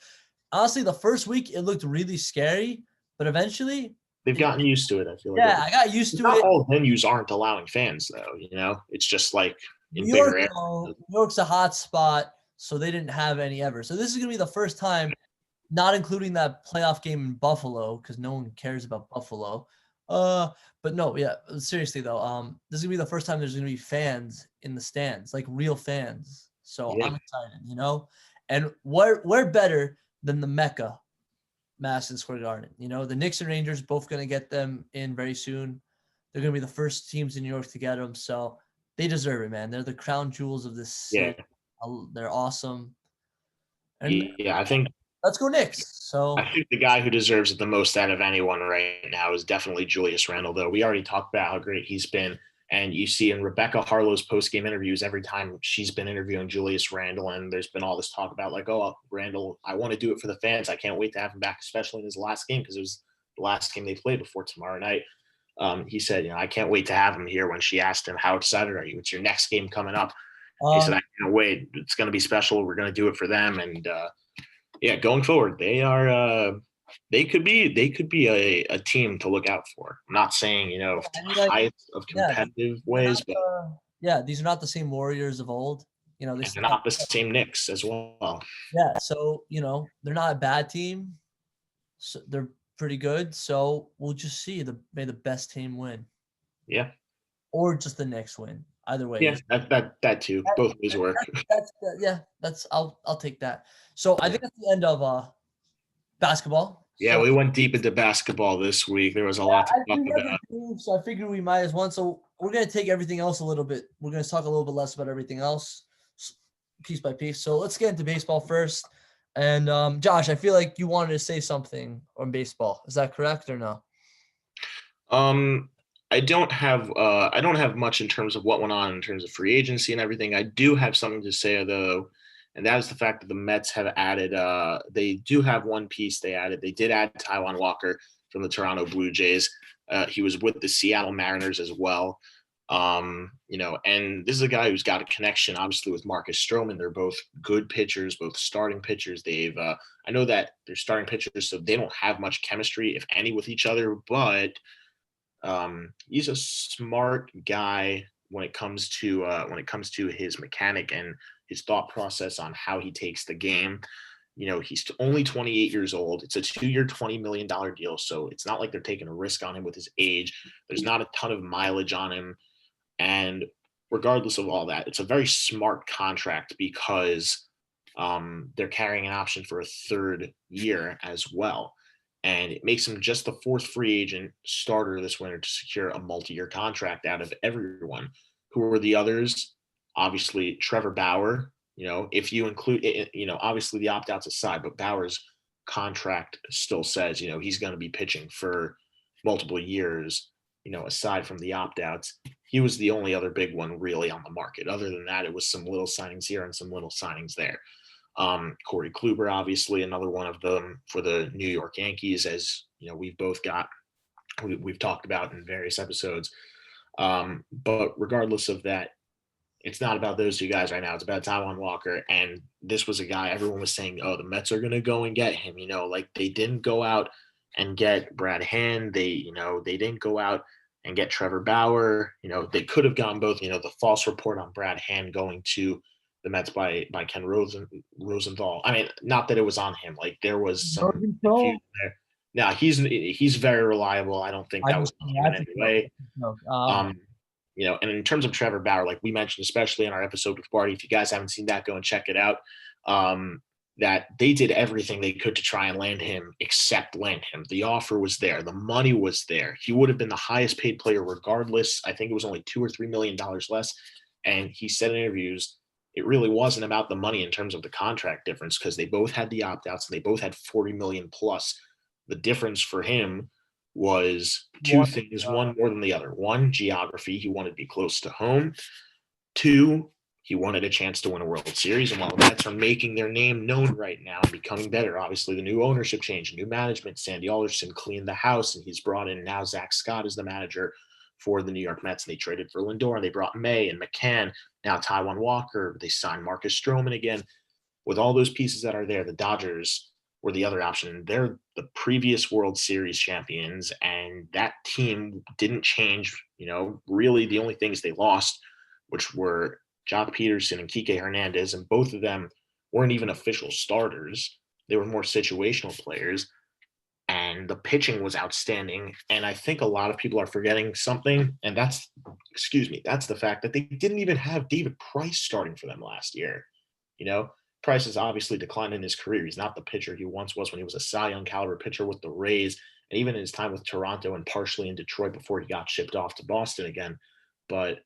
honestly, the first week it looked really scary, but eventually they've gotten used to it. I feel like I got used to it. Not all venues aren't allowing fans though. It's just like in New bigger areas. New York's a hot spot, so they didn't have any ever. So this is gonna be the first time, not including that playoff game in Buffalo, because no one cares about Buffalo. But no, seriously though, this is gonna be the first time there's gonna be fans in the stands, like real fans. So I'm excited, and we're better than the Mecca, Madison Square Garden. The Knicks and Rangers both going to get them in very soon. They're going to be the first teams in New York to get them. So they deserve it, man. They're the crown jewels of this city. Yeah. They're awesome. And I think let's go Knicks. So I think the guy who deserves it the most out of anyone right now is definitely Julius Randle, though. We already talked about how great he's been. And you see in Rebecca Harlow's post-game interviews, every time she's been interviewing Julius Randle, and there's been all this talk about like, oh, Randle, I want to do it for the fans. I can't wait to have him back, especially in his last game, because it was the last game they played before tomorrow night. He said, I can't wait to have him here. When she asked him, how excited are you? It's your next game coming up. He said, I can't wait. It's going to be special. We're going to do it for them. And going forward, they are they could be a team to look out for. I'm not saying, highest of competitive ways, but these are not the same Warriors of old. They're not the same Knicks as well. Yeah, so they're not a bad team. So they're pretty good. So we'll just see. May the best team win. Yeah. Or just the Knicks win. Either way. Yeah, that too. Both ways work. I'll take that. So I think that's the end of basketball. Yeah, we went deep into basketball this week. There was a lot to talk about. So I figured we might as well. So we're going to take everything else a little bit. We're going to talk a little bit less about everything else, piece by piece. So let's get into baseball first. And Josh, I feel like you wanted to say something on baseball. Is that correct or no? I don't have much in terms of what went on in terms of free agency and everything. I do have something to say though. And that is the fact that the Mets have added, they do have one piece they added. They did add Taijuan Walker from the Toronto Blue Jays. He was with the Seattle Mariners as well. And this is a guy who's got a connection, obviously, with Marcus Stroman. They're both good pitchers, both starting pitchers. I know that they're starting pitchers, so they don't have much chemistry, if any, with each other, but he's a smart guy when it comes to his mechanic and his thought process on how he takes the game. He's only 28 years old. It's a 2-year, $20 million deal, so it's not like they're taking a risk on him with his age. There's not a ton of mileage on him. And regardless of all that, it's a very smart contract because they're carrying an option for a third year as well. And it makes him just the fourth free agent starter this winter to secure a multi-year contract out of everyone. Who are the others? Obviously, Trevor Bauer. If you include, obviously the opt-outs aside, but Bauer's contract still says, he's going to be pitching for multiple years, aside from the opt-outs. He was the only other big one really on the market. Other than that, it was some little signings here and some little signings there. Corey Kluber, obviously, another one of them for the New York Yankees, as we've talked about in various episodes. But regardless of that, it's not about those two guys right now. It's about Taijuan Walker. And this was a guy everyone was saying, oh, the Mets are going to go and get him. They didn't go out and get Brad Hand. They didn't go out and get Trevor Bauer. They could have gone both. The false report on Brad Hand going to the Mets by Ken Rosenthal. I mean, not that it was on him. There was some confusion there. Now he's very reliable. I don't think that was in any way. And in terms of Trevor Bauer, like we mentioned, especially in our episode with Barty, if you guys haven't seen that, go and check it out. That they did everything they could to try and land him, except land him. The offer was there. The money was there. He would have been the highest paid player regardless. I think it was only $2 or $3 million less. And he said in interviews, it really wasn't about the money in terms of the contract difference because they both had the opt-outs and they both had $40 million plus. The difference for him was two things, one more than the other. One, geography. He wanted to be close to home. Two, he wanted a chance to win a World Series. And while the Mets are making their name known right now and becoming better, obviously the new ownership change, new management, Sandy Alderson cleaned the house, and he's brought in now Zach Scott as the manager for the New York Mets. And they traded for Lindor, and they brought May and McCann, now Taijuan Walker. They signed Marcus Stroman again. With all those pieces that are there, the Dodgers were the other option. They're the previous World Series champions, and that team didn't change. Really the only things they lost, which were Jock Peterson and Kike Hernandez, and both of them weren't even official starters. They were more situational players, and the pitching was outstanding. And I think a lot of people are forgetting something, and that's the fact that they didn't even have David Price starting for them last year. Price has obviously declined in his career. He's not the pitcher he once was when he was a Cy Young caliber pitcher with the Rays, and even in his time with Toronto and partially in Detroit before he got shipped off to Boston again. But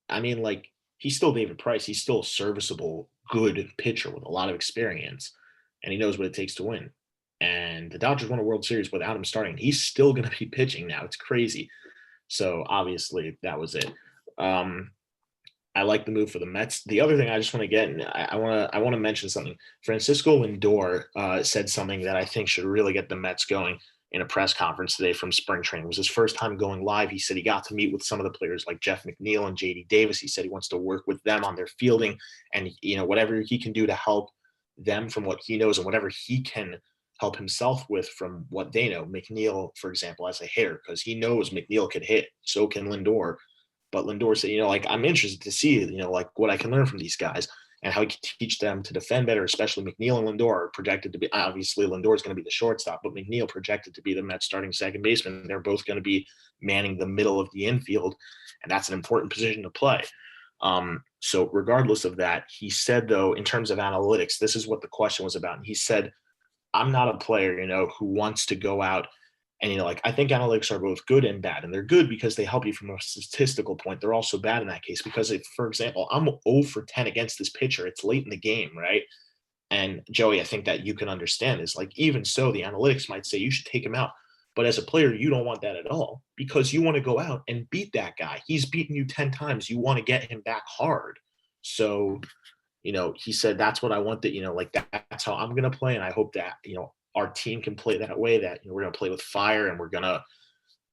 I mean, he's still David Price. He's still a serviceable, good pitcher with a lot of experience, and he knows what it takes to win. And the Dodgers won a World Series without him starting. He's still going to be pitching now. It's crazy. So obviously that was it. I like the move for the Mets. The other thing I just want to get, and I want to mention something. Francisco Lindor said something that I think should really get the Mets going in a press conference today from spring training. It was his first time going live. He said he got to meet with some of the players like Jeff McNeil and JD Davis. He said he wants to work with them on their fielding and, whatever he can do to help them from what he knows and whatever he can help himself with from what they know. McNeil, for example, as a hitter, because he knows McNeil could hit. So can Lindor. But Lindor said, I'm interested to see, what I can learn from these guys and how he can teach them to defend better, especially McNeil and Lindor are projected to be, obviously Lindor is going to be the shortstop, but McNeil projected to be the Mets starting second baseman. They're both going to be manning the middle of the infield, and that's an important position to play. So regardless of that, he said, though, in terms of analytics, this is what the question was about. And he said, I'm not a player, who wants to go out and, I think analytics are both good and bad. And they're good because they help you from a statistical point. They're also bad in that case because if, for example, I'm 0 for 10 against this pitcher, it's late in the game, right? And Joey, I think that you can understand is even so, the analytics might say you should take him out. But as a player, you don't want that at all because you want to go out and beat that guy. He's beaten you 10 times. You want to get him back hard. So, he said, that's what I want that's how I'm going to play. And I hope that, our team can play that way, that we're going to play with fire and we're going to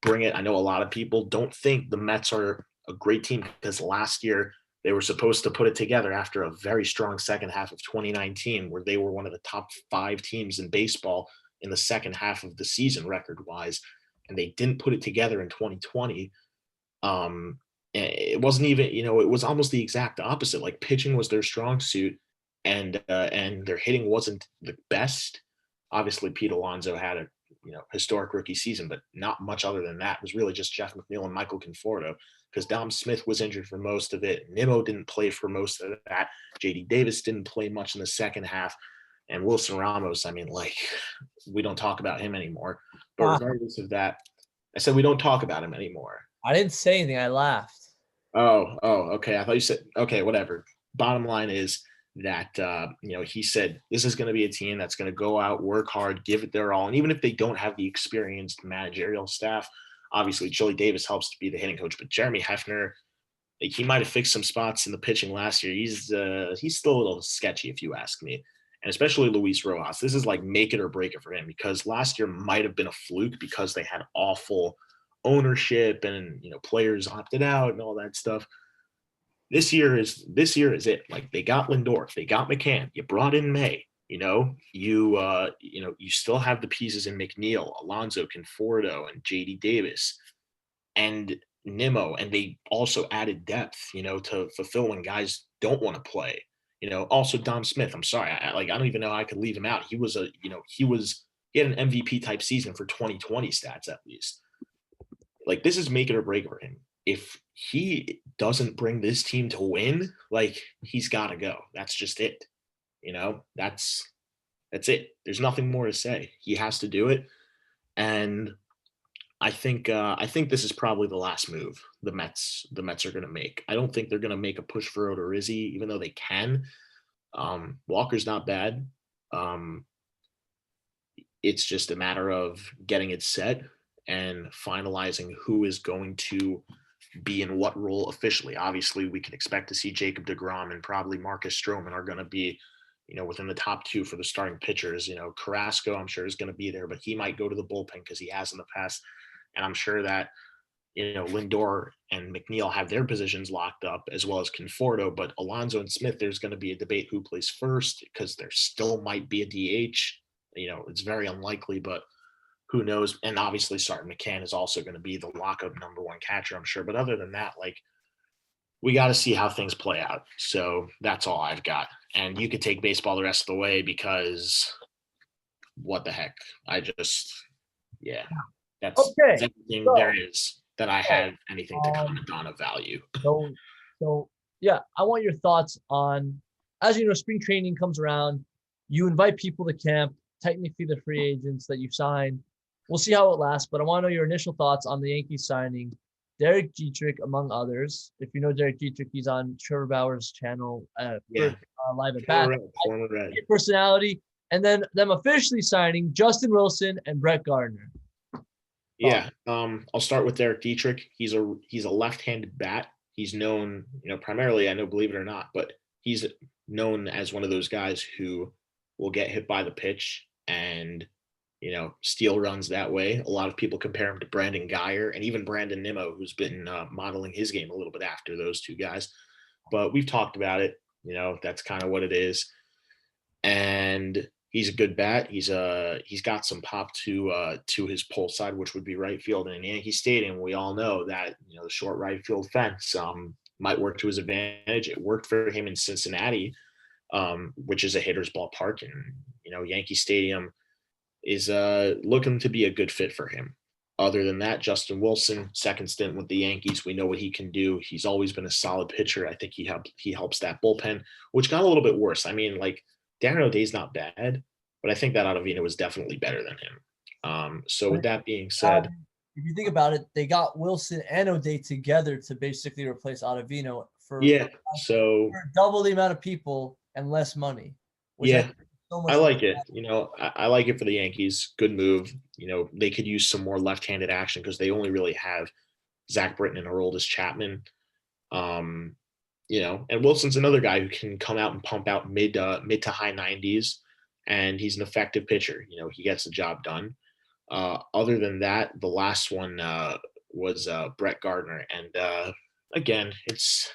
bring it. I know a lot of people don't think the Mets are a great team because last year they were supposed to put it together after a very strong second half of 2019, where they were one of the top 5 teams in baseball in the second half of the season record-wise, and they didn't put it together in 2020. It wasn't even, it was almost the exact opposite. Like pitching was their strong suit, and their hitting wasn't the best. Obviously, Pete Alonso had a historic rookie season, but not much other than that. It was really just Jeff McNeil and Michael Conforto because Dom Smith was injured for most of it. Nimmo didn't play for most of that. JD Davis didn't play much in the second half. And Wilson Ramos, I mean, like, we don't talk about him anymore. But regardless of that, I said we don't talk about him anymore. I didn't say anything. I laughed. Oh, okay. I thought you said, okay, whatever. Bottom line is that, he said this is going to be a team that's going to go out, work hard, give it their all. And even if they don't have the experienced managerial staff, obviously Chili Davis helps to be the hitting coach, but Jeremy Hefner, like, he might have fixed some spots in the pitching last year. He's still a little sketchy, if you ask me. And especially Luis Rojas. This is like make it or break it for him because last year might have been a fluke because they had awful ownership and players opted out and all that stuff. This year is it. Like, they got Lindor, they got McCann, you brought in May. You still have the pieces in McNeil, Alonso, Conforto, and JD Davis, and Nimmo, and they also added depth, to fulfill when guys don't want to play. Also Dom Smith. I'm sorry, I don't even know how I could leave him out. He had an MVP type season for 2020 stats at least. Like, this is make it or break for him. If he doesn't bring this team to win, like, he's got to go. That's just it. That's it. There's nothing more to say. He has to do it. And I think this is probably the last move the Mets are going to make. I don't think they're going to make a push for Odorizzi, even though they can. Walker's not bad. It's just a matter of getting it set and finalizing who is going to be in what role officially. Obviously, we can expect to see Jacob deGrom and probably Marcus Stroman are going to be, within the top 2 for the starting pitchers. Carrasco, I'm sure, is going to be there, but he might go to the bullpen because he has in the past. And I'm sure that, Lindor and McNeil have their positions locked up, as well as Conforto. But Alonso and Smith, there's going to be a debate who plays first because there still might be a DH. It's very unlikely, but who knows? And obviously, Sarton McCann is also going to be the lockup number 1 catcher, I'm sure. But other than that, like, we got to see how things play out. So that's all I've got. And you could take baseball the rest of the way because what the heck? That's everything there is that I have anything to comment on of value. So yeah, I want your thoughts on, as you know, spring training comes around. You invite people to camp, technically the free agents that you sign. We'll see how it lasts, but I want to know your initial thoughts on the Yankees signing Derek Jeter, among others. If you know Derek Jeter, he's on Trevor Bauer's channel, Live at Bat. Former Red. Personality, and then them officially signing Justin Wilson and Brett Gardner. Yeah, I'll start with Derek Dietrich. He's a left-handed bat. He's known, primarily, I know, believe it or not, but he's known as one of those guys who will get hit by the pitch and steal runs that way. A lot of people compare him to Brandon Guyer and even Brandon Nimmo, who's been modeling his game a little bit after those two guys. But we've talked about it. That's kind of what it is. And he's a good bat. He's got some pop to his pull side, which would be right field. And in Yankee Stadium, we all know that the short right field fence might work to his advantage. It worked for him in Cincinnati, which is a hitter's ballpark, and Yankee Stadium is looking to be a good fit for him. Other than that, Justin Wilson, second stint with the Yankees, we know what he can do. He's always been a solid pitcher. I think he helps that bullpen, which got a little bit worse. I mean, like, Darren O'Day's not bad, but I think that Ottavino was definitely better than him. So with that being said, if you think about it, they got Wilson and O'Day together to basically replace Ottavino for double the amount of people and less money. I like it. I like it for the Yankees. Good move. They could use some more left-handed action because they only really have Zach Britton and Aroldis Chapman. And Wilson's another guy who can come out and pump out mid to high 90s, and he's an effective pitcher. He gets the job done. Other than that, the last one was Brett Gardner, and again, it's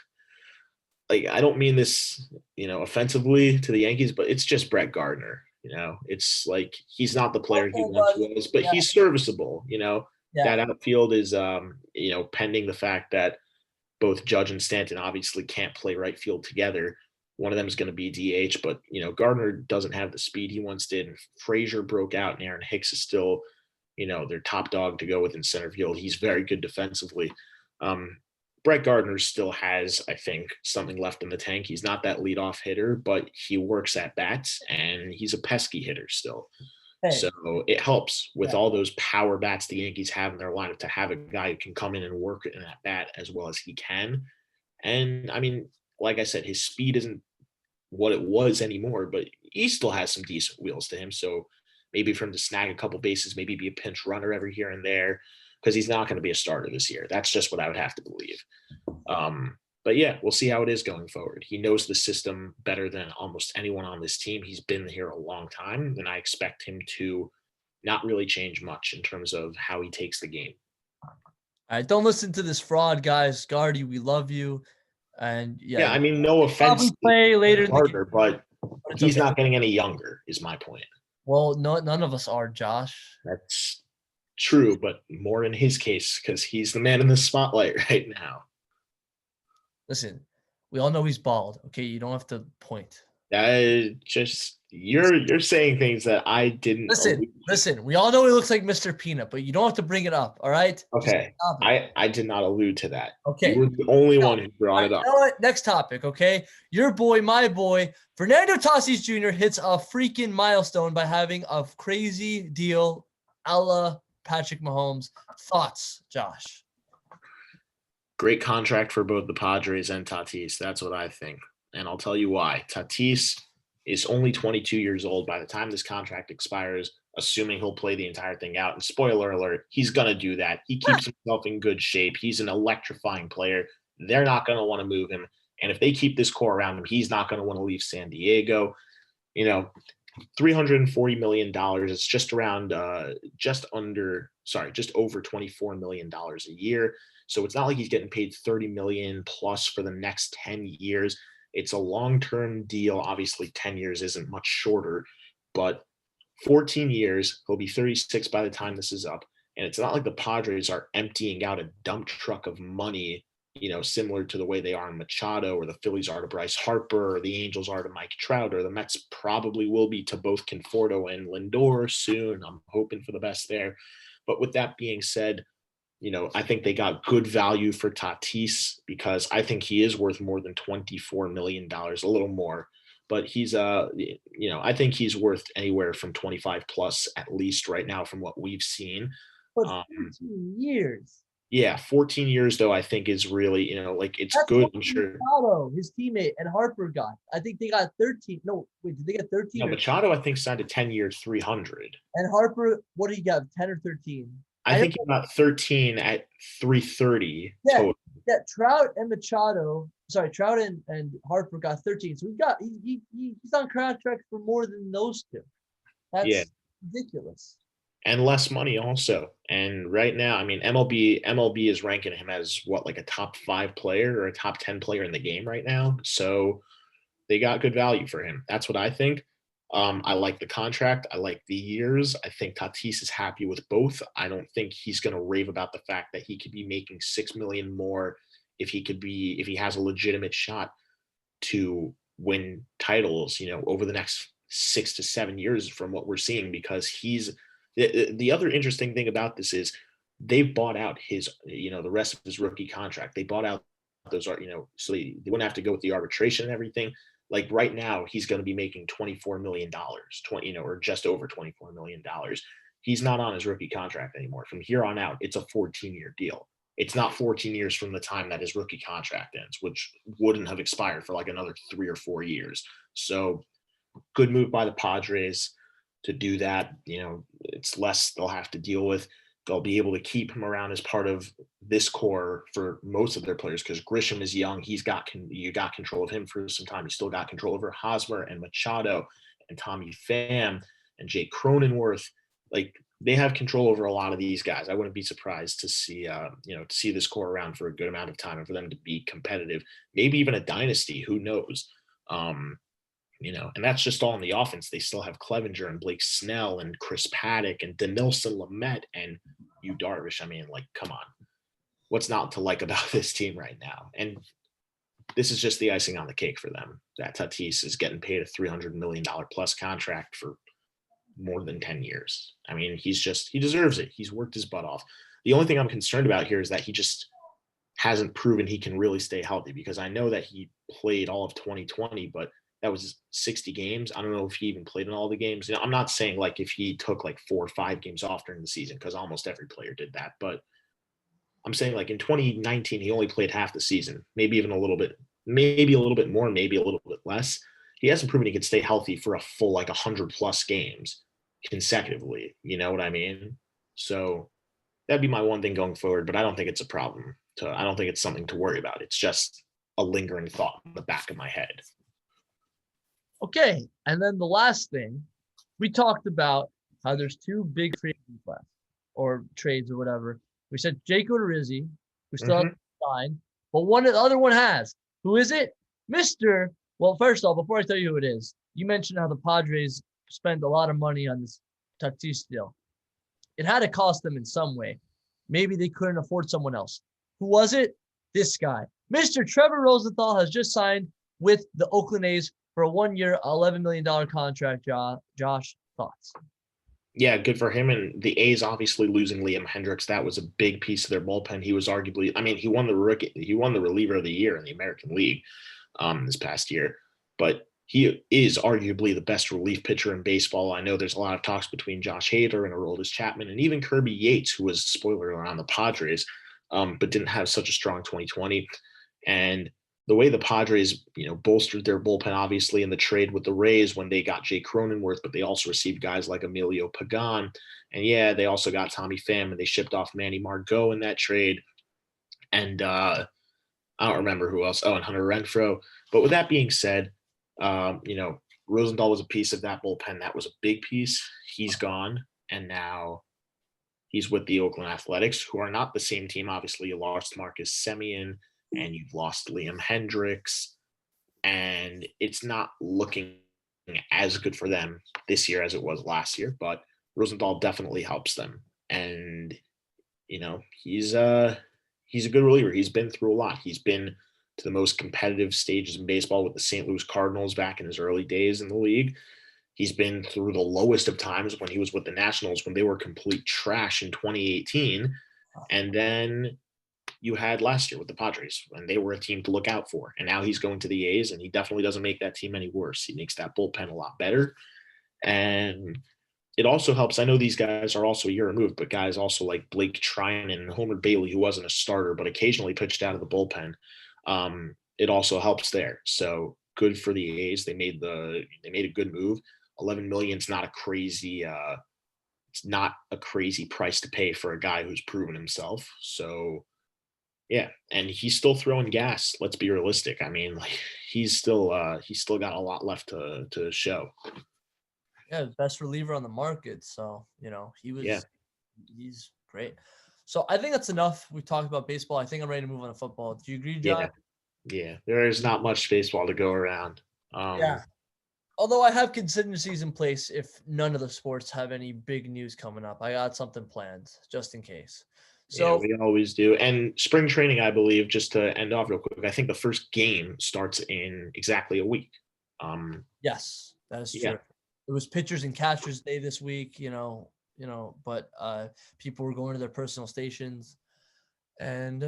like, I don't mean this, offensively to the Yankees, but it's just Brett Gardner. It's like he's not the player he Okay, once buddy. was, but Yeah, he's serviceable. yeah. That outfield is, pending the fact that both Judge and Stanton obviously can't play right field together. One of them is going to be DH, but Gardner doesn't have the speed he once did. And Frazier broke out, and Aaron Hicks is still, their top dog to go with in center field. He's very good defensively. Brett Gardner still has, I think, something left in the tank. He's not that leadoff hitter, but he works at bats, and he's a pesky hitter still. Hey, So it helps with yeah. all those power bats the Yankees have in their lineup to have a guy who can come in and work in that bat as well as he can. And I mean, like I said, his speed isn't what it was anymore, but he still has some decent wheels to him. So maybe for him to snag a couple bases, maybe be a pinch runner every here and there, because he's not going to be a starter this year. That's just what I would have to believe. But yeah, we'll see how it is going forward. He knows the system better than almost anyone on this team. He's been here a long time, and I expect him to not really change much in terms of how he takes the game. All right, don't listen to this fraud, guys. Guardy, we love you. And Yeah, I mean, no offense probably play later in the game, Gardner, but he's okay. not getting any younger, is my point. Well, no, none of us are, Josh. That's true, but more in his case because he's the man in the spotlight right now. Listen, we all know he's bald. Okay, you don't have to point. Just you're saying things that I didn't. Listen. We all know he looks like Mr. Peanut, but you don't have to bring it up. All right. Okay, I did not allude to that. Okay, you were the only one who brought it up. You know what? Next topic. Okay, your boy, my boy, Fernando Tatis Jr. hits a freaking milestone by having a crazy deal, a la Patrick Mahomes. Thoughts, Josh? Great contract for both the Padres and Tatis. That's what I think. And I'll tell you why. Tatis is only 22 years old by the time this contract expires, assuming he'll play the entire thing out. And spoiler alert, he's going to do that. He keeps himself in good shape. He's an electrifying player. They're not going to want to move him. And if they keep this core around him, he's not going to want to leave San Diego. $340 million. It's just over $24 million a year. So it's not like he's getting paid $30 million plus for the next 10 years. It's a long-term deal. Obviously, 10 years isn't much shorter, but 14 years, he'll be 36 by the time this is up. And it's not like the Padres are emptying out a dump truck of money, similar to the way they are in Machado, or the Phillies are to Bryce Harper, or the Angels are to Mike Trout, or the Mets probably will be to both Conforto and Lindor soon. I'm hoping for the best there. But with that being said, I think they got good value for Tatis because I think he is worth more than $24 million, a little more. But he's, I think he's worth anywhere from 25 plus at least right now from what we've seen. But 14 years. Yeah, 14 years though, I think is really, it's That's good. I'm sure. Machado, his teammate, and Harper got. I think they got 13. No, wait, did they get 13? No, Machado, I think, signed a 10-year, 300. And Harper, what did he get? 10 or 13? I think he got 13 at 330 total. Yeah, Trout and Harper got 13. So he's on contract for more than those two. That's ridiculous. And less money also. And right now, I mean, MLB is ranking him as like a top 5 player or a top 10 player in the game right now. So they got good value for him. That's what I think. I like the contract. I like the years. I think Tatis is happy with both. I don't think he's going to rave about the fact that he could be making $6 million more if he has a legitimate shot to win titles, over the next 6 to 7 years from what we're seeing, because the other interesting thing about this is they've bought out his, the rest of his rookie contract. They bought out those, so they wouldn't have to go with the arbitration and everything. Like right now, he's going to be making $24 million, or just over $24 million. He's not on his rookie contract anymore. From here on out, it's a 14-year deal. It's not 14 years from the time that his rookie contract ends, which wouldn't have expired for like another 3 or 4 years. So good move by the Padres to do that. It's less they'll have to deal with. They'll be able to keep him around as part of this core for most of their players, because Grisham is young. You got control of him for some time. You still got control over Hosmer and Machado and Tommy Pham and Jake Cronenworth. Like, they have control over a lot of these guys. I wouldn't be surprised to see, to see this core around for a good amount of time and for them to be competitive, maybe even a dynasty. Who knows? Um, and that's just all in the offense. They still have Clevenger and Blake Snell and Chris Paddock and Denilson Lamet and Yu Darvish. I mean, like, come on. What's not to like about this team right now? And this is just the icing on the cake for them. That Tatis is getting paid a $300 million plus contract for more than 10 years. I mean, he deserves it. He's worked his butt off. The only thing I'm concerned about here is that he just hasn't proven he can really stay healthy, because I know that he played all of 2020, but that was 60 games. I don't know if he even played in all the games. I'm not saying like if he took like 4 or 5 games off during the season, because almost every player did that. But I'm saying like in 2019, he only played half the season, maybe even a little bit more, maybe a little bit less. He hasn't proven he could stay healthy for a full like 100 plus games consecutively. You know what I mean? So that'd be my one thing going forward, but I don't think it's a problem. I don't think it's something to worry about. It's just a lingering thought in the back of my head. Okay, and then the last thing, we talked about how there's 2 big trades left, or trades or whatever. We said Jake Odorizzi, who still hasn't signed, but the other one has. Who is it? Well, first off, before I tell you who it is, you mentioned how the Padres spent a lot of money on this Tatis deal. It had to cost them in some way. Maybe they couldn't afford someone else. Who was it? This guy. Mr. Trevor Rosenthal has just signed with the Oakland A's for a 1-year, $11 million contract. Josh, thoughts? Yeah, good for him. And the A's obviously losing Liam Hendricks, that was a big piece of their bullpen. He was arguably, he won the reliever of the year in the American League this past year. But he is arguably the best relief pitcher in baseball. I know there's a lot of talks between Josh Hader and Aroldis Chapman and even Kirby Yates, who was, spoiler alert, on the Padres, but didn't have such a strong 2020. And the way the Padres, bolstered their bullpen, obviously, in the trade with the Rays when they got Jay Cronenworth, but they also received guys like Emilio Pagan. And yeah, they also got Tommy Pham, and they shipped off Manny Margot in that trade. And I don't remember who else. Oh, and Hunter Renfroe. But with that being said, Rosenthal was a piece of that bullpen. That was a big piece. He's gone. And now he's with the Oakland Athletics, who are not the same team. Obviously, you lost Marcus Semien and you've lost Liam Hendricks, and it's not looking as good for them this year as it was last year, but Rosenthal definitely helps them. And, he's a good reliever. He's been through a lot. He's been to the most competitive stages in baseball with the St. Louis Cardinals back in his early days in the league. He's been through the lowest of times when he was with the Nationals, when they were complete trash in 2018. And then you had last year with the Padres, and they were a team to look out for. And now he's going to the A's, and he definitely doesn't make that team any worse. He makes that bullpen a lot better. And it also helps. I know these guys are also a year removed, but guys also like Blake Trinan and Homer Bailey, who wasn't a starter, but occasionally pitched out of the bullpen. It also helps there. So good for the A's. They made a good move. 11 million is not a crazy, it's not a crazy price to pay for a guy who's proven himself. So yeah, and he's still throwing gas. Let's be realistic. I mean, like he's still got a lot left to show. Yeah, best reliever on the market. So, he's great. So I think that's enough. We've talked about baseball. I think I'm ready to move on to football. Do you agree, John? Yeah. There is not much baseball to go around. Yeah. Although I have contingencies in place if none of the sports have any big news coming up. I got something planned just in case. So we always do. And spring training, I believe, just to end off real quick, I think the first game starts in exactly a week. Yes, that is true. Yeah. It was pitchers and catchers day this week, but people were going to their personal stations. And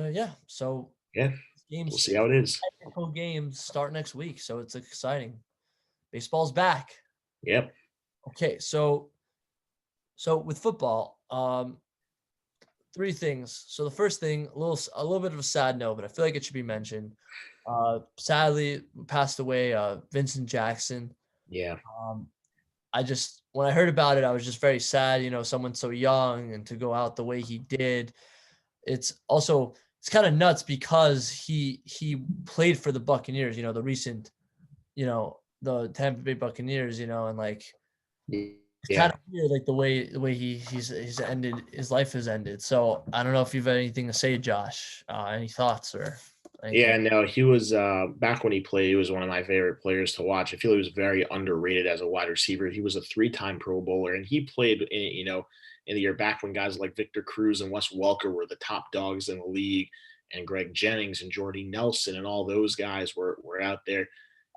so we'll see how it is. Technical games start next week, so it's exciting. Baseball's back. Yep. Okay, so with football, 3 things. So the first thing, a little bit of a sad note, but I feel like it should be mentioned. Sadly, passed away, Vincent Jackson. Yeah. When I heard about it, I was just very sad. Someone so young and to go out the way he did. It's kind of nuts because he played for the Buccaneers. The recent, the Tampa Bay Buccaneers. And like It's kind of weird, like the way he's ended, his life has ended. So I don't know if you've had anything to say, Josh. Any thoughts or anything? Yeah, no, he was back when he played, he was one of my favorite players to watch. I feel he was very underrated as a wide receiver. He was a 3-time Pro Bowler, and he played in the year back when guys like Victor Cruz and Wes Welker were the top dogs in the league, and Greg Jennings and Jordy Nelson and all those guys were out there.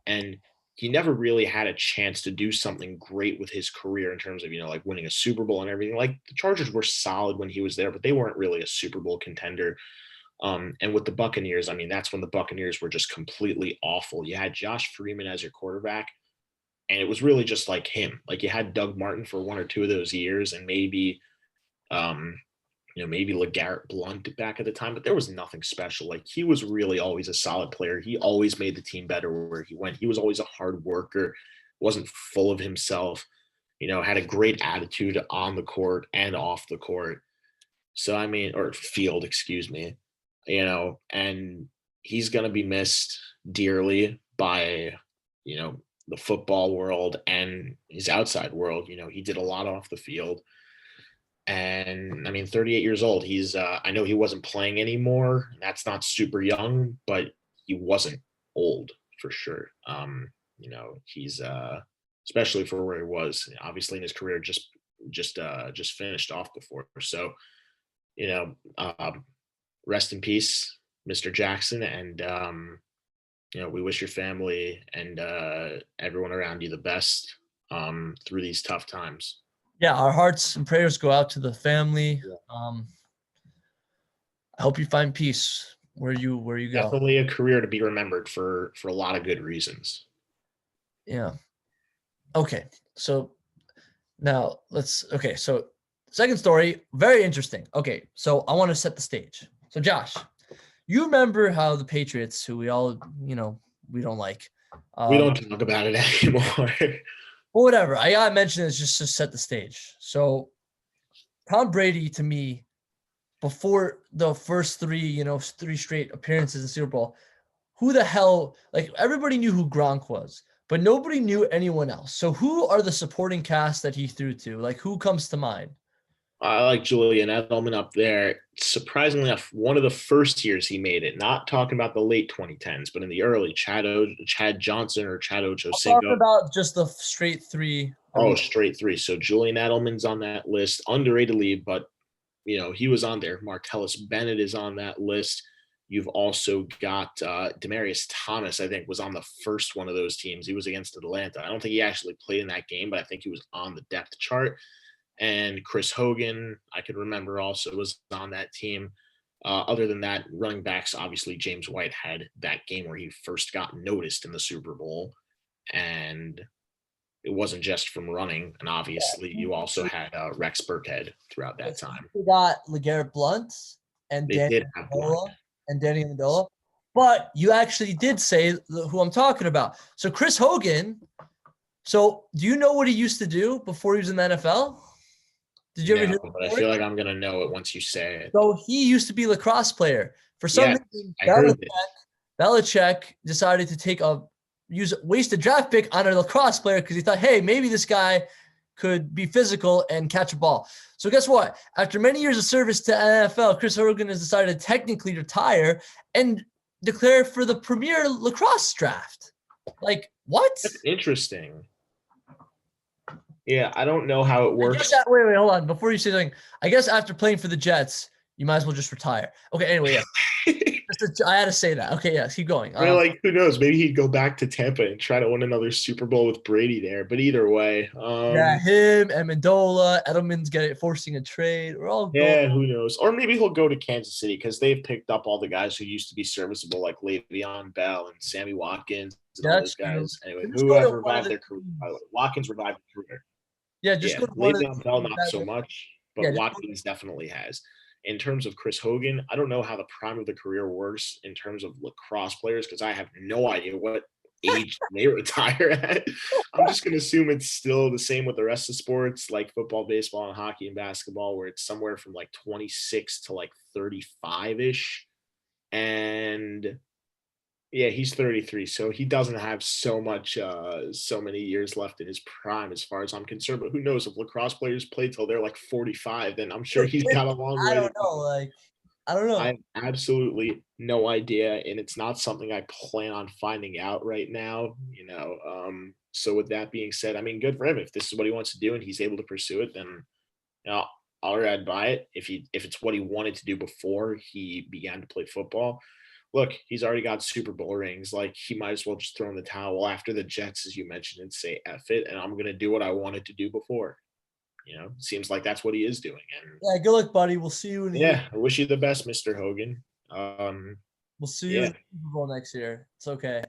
And he never really had a chance to do something great with his career in terms of, like winning a Super Bowl and everything. Like the Chargers were solid when he was there, but they weren't really a Super Bowl contender. And with the Buccaneers, I mean, that's when the Buccaneers were just completely awful. You had Josh Freeman as your quarterback, and it was really just like him. Like you had Doug Martin for 1 or 2 of those years, and um, maybe LeGarrette Blount back at the time, but there was nothing special. Like he was really always a solid player. He always made the team better where he went. He was always a hard worker, wasn't full of himself, had a great attitude on the court and off the court. So, I mean, or field, excuse me, and he's going to be missed dearly by, the football world and his outside world. He did a lot off the field. And I mean, 38 years old. I know he wasn't playing anymore. That's not super young, but he wasn't old for sure. He's especially for where he was, obviously in his career, just finished off before. So, rest in peace, Mr. Jackson. And, we wish your family and everyone around you the best through these tough times. Yeah, our hearts and prayers go out to the family. Yeah. I hope you find peace where you go. Definitely a career to be remembered for a lot of good reasons. Yeah. Okay. So now so second story, very interesting. Okay, so I want to set the stage. So Josh, you remember how the Patriots, who we all, we don't like. We don't talk about it anymore. Well, whatever. I gotta mention this just to set the stage. So Tom Brady, to me, before the first three straight appearances in Super Bowl, who the hell, like everybody knew who Gronk was, but nobody knew anyone else. So who are the supporting cast that he threw to? Like who comes to mind? I like Julian Edelman up there. Surprisingly enough, one of the first years he made it, not talking about the late 2010s, but in the early, Chad Johnson or Chad Ochocinco. I'm talking about just the straight three. Straight three. So Julian Edelman's on that list, underratedly, but he was on there. Martellus Bennett is on that list. You've also got Demaryius Thomas, I think, was on the first one of those teams. He was against Atlanta. I don't think he actually played in that game, but I think he was on the depth chart. And Chris Hogan, I could remember, also was on that team. Other than that, running backs, obviously James White had that game where he first got noticed in the Super Bowl. And it wasn't just from running. And obviously you also had Rex Burkhead throughout that time. We got LeGarrette Blount and Danny Amendola. But you actually did say who I'm talking about. So Chris Hogan, do you know what he used to do before he was in the NFL? Did you ever hear? But I feel like I'm gonna know it once you say it. So he used to be a lacrosse player. For some reason, Belichick decided to waste a draft pick on a lacrosse player because he thought, hey, maybe this guy could be physical and catch a ball. So guess what? After many years of service to NFL, Chris Hogan has decided to technically retire and declare for the premier lacrosse draft. Like, what? That's interesting. Yeah, I don't know how it works. Wait, hold on. Before you say something, I guess after playing for the Jets, you might as well just retire. Okay, anyway, yeah. I had to say that. Okay, yes, keep going. Who knows? Maybe he'd go back to Tampa and try to win another Super Bowl with Brady there. But either way, him, Amendola, Edelman's forcing a trade. We're all going. Who knows? Or maybe he'll go to Kansas City because they've picked up all the guys who used to be serviceable, like Le'Veon Bell and Sammy Watkins and all those guys. True. Anyway, whoever revived their career. Watkins revived their career. Yeah, just go to Le'Veon Bell, not so much, but Watkins definitely has. In terms of Chris Hogan, I don't know how the prime of the career works in terms of lacrosse players because I have no idea what age they retire at. I'm just going to assume it's still the same with the rest of sports like football, baseball, and hockey and basketball where it's somewhere from like 26 to like 35-ish. And, Yeah, he's 33, so he doesn't have so many years left in his prime as far as I'm concerned, but who knows if lacrosse players play till they're like 45, then I'm sure he's got a long I way to don't know. go. Like, I don't I know. have absolutely no idea, and it's not something I plan on finding out right now, so with that being said, I mean, good for him. If this is what he wants to do and he's able to pursue it, then, you know, I'll ride by it. If it's what he wanted to do before he began to play football, look, he's already got Super Bowl rings. Like, he might as well just throw in the towel after the Jets, as you mentioned, and say F it, and I'm gonna do what I wanted to do before. Seems like that's what he is doing. And Yeah, good luck, buddy. We'll see you in a year. yeah, I wish you the best, Mr. Hogan. We'll see you in Yeah, the Super Bowl next year. It's okay.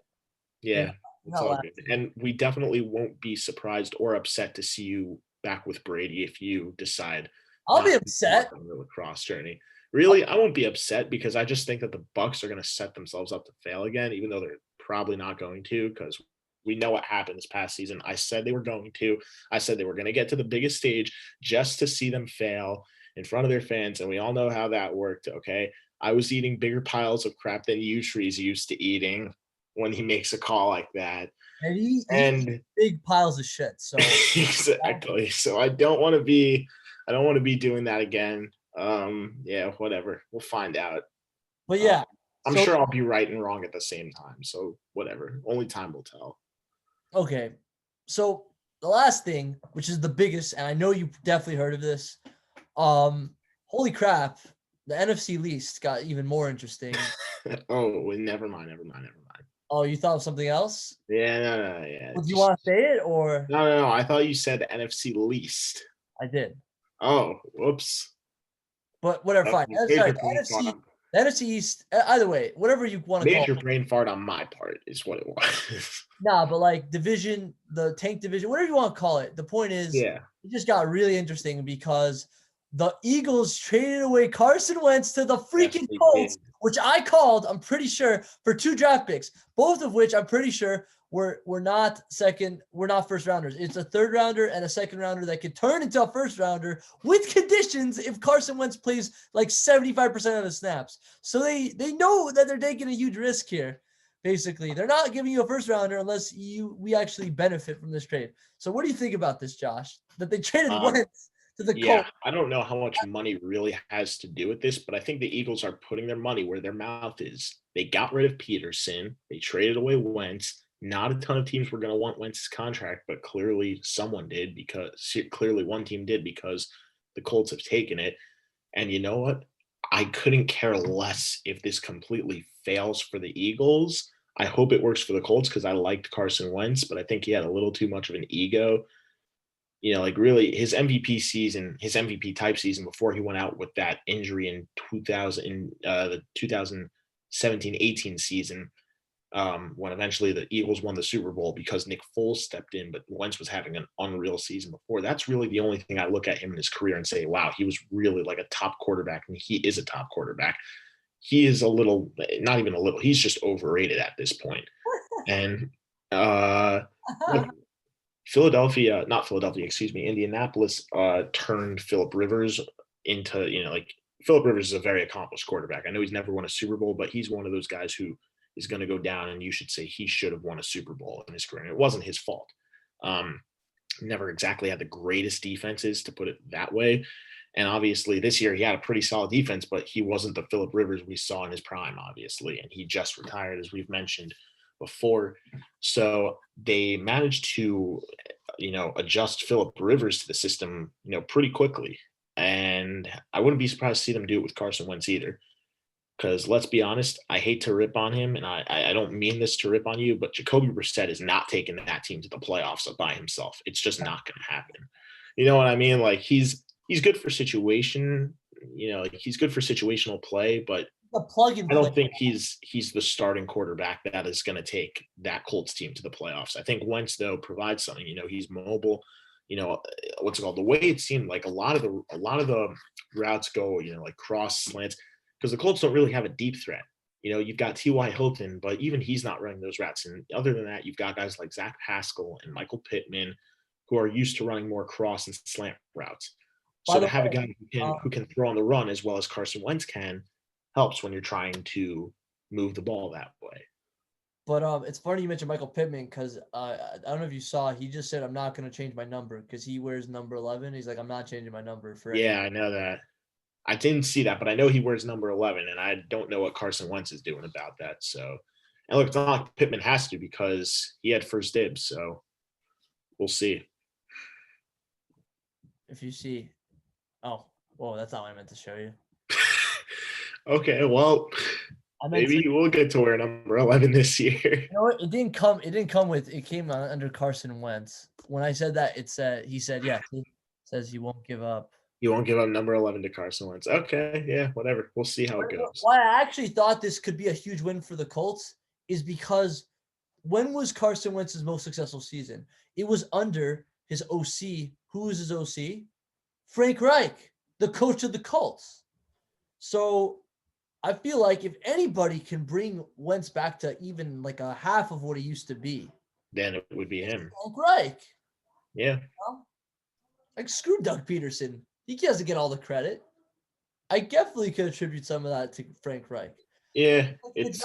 You're yeah, not, you're it's not all good. laughing. And we definitely won't be surprised or upset to see you back with Brady if you decide I'll be not to embark upset. on the lacrosse journey. Really, I won't be upset because I just think that the Bucks are going to set themselves up to fail again, even though they're probably not going to, because we know what happened this past season. I said they were going to. I said they were going to get to the biggest stage just to see them fail in front of their fans, and we all know how that worked. Okay, I was eating bigger piles of crap than you trees used to eating when he makes a call like that. And he eats And big piles of shit. So exactly. So I don't want to be doing that again. Yeah, whatever. We'll find out. but Uh, yeah. I'm So sure I'll be right and wrong at the same time. So whatever. Only time will tell. okay. So the last thing, which is the biggest, and I know you definitely heard of this. Holy crap, the NFC least got even more interesting. Oh, well, never mind, never mind, never mind. Oh, you thought of something else? Yeah, no, no, yeah. Well, do you Just want to say it or no, no, no. I thought you said NFC least. I did? Oh, whoops. But whatever, fine. Sorry, Major brain fart on The NFC East, either way, whatever you want to call it. major brain fart on my part is what it was. Nah, but like division, the tank division, whatever you want to call it. The point is, Yeah. it just got really interesting because the Eagles traded away Carson Wentz to the Yes, freaking they Colts, did. which I called, I'm pretty sure, for 2 draft picks, both of which I'm pretty sure were not first rounders. It's a third rounder and a second rounder that could turn into a first rounder with conditions if Carson Wentz plays like 75% of the snaps. So they know that they're taking a huge risk here. Basically, they're not giving you a first rounder unless we actually benefit from this trade. So what do you think about this, Josh? That they traded Um, Wentz to the Yeah, Colts? I don't know how much money really has to do with this, but I think the Eagles are putting their money where their mouth is. They got rid of Peterson. They traded away Wentz. Not a ton of teams were going to want Wentz's contract, but clearly someone did clearly one team did because the Colts have taken it. And you know what? I couldn't care less if this completely fails for the Eagles. I hope it works for the Colts because I liked Carson Wentz, but I think he had a little too much of an ego. Like really his MVP season, his MVP type season before he went out with that injury in 2000, the 2017-18 season, when eventually the Eagles won the Super Bowl because Nick Foles stepped in, but Wentz was having an unreal season before. That's really the only thing I look at him in his career and say, wow, he was really like a top quarterback, and he is a top quarterback. He is a little, not even a little, he's just overrated at this point. And look, Indianapolis turned Philip Rivers into, like Philip Rivers is a very accomplished quarterback. I know he's never won a Super Bowl, but he's one of those guys who is going to go down, and you should say he should have won a Super Bowl in his career. And it wasn't his fault. Never exactly had the greatest defenses, to put it that way. And obviously this year he had a pretty solid defense, but he wasn't the Philip Rivers we saw in his prime, obviously. And he just retired, as we've mentioned before. So they managed to, adjust Philip Rivers to the system, pretty quickly. And I wouldn't be surprised to see them do it with Carson Wentz either. Because let's be honest, I hate to rip on him, and I don't mean this to rip on you, but Jacoby Brissett is not taking that team to the playoffs by himself. It's just not going to happen. You know what I mean? Like he's good for situation, like he's good for situational play, but The plug and I play. don't think he's the starting quarterback that is going to take that Colts team to the playoffs. I think Wentz though provides something. He's mobile. What's it called? The way it seemed like a lot of the routes go, like cross slants, because the Colts don't really have a deep threat. You've got T.Y. Hilton, but even he's not running those routes. And other than that, you've got guys like Zach Pascal and Michael Pittman who are used to running more cross and slant routes. By So to the have a way, guy who can throw on the run as well as Carson Wentz can helps when you're trying to move the ball that way. But it's funny you mentioned Michael Pittman because I don't know if you saw, he just said, I'm not going to change my number because he wears number 11. He's like, I'm not changing my number for any. Yeah, I know that. I didn't see that, but I know he wears number 11, and I don't know what Carson Wentz is doing about that. So, and look, it's not like Pittman has to because he had first dibs. So, we'll see. If you see, oh, that's not what I meant to show you. Okay, well, I meant maybe to, we'll get to wear number 11 this year. you know what? It didn't come with, it came under Carson Wentz. When I said that, he said, yeah, he says he won't give up. You won't give up number 11 to Carson Wentz. Okay, yeah, whatever. We'll see how it goes. Why I actually thought this could be a huge win for the Colts is because when was Carson Wentz's most successful season? It was under his OC. Who was his OC? Frank Reich, the coach of the Colts. So I feel like if anybody can bring Wentz back to even like a half of what he used to be, Then it would be him. Frank Reich. Yeah. Like, screw Doug Peterson. He doesn't get all the credit. I definitely could attribute some of that to Frank Reich. Yeah, Like, it's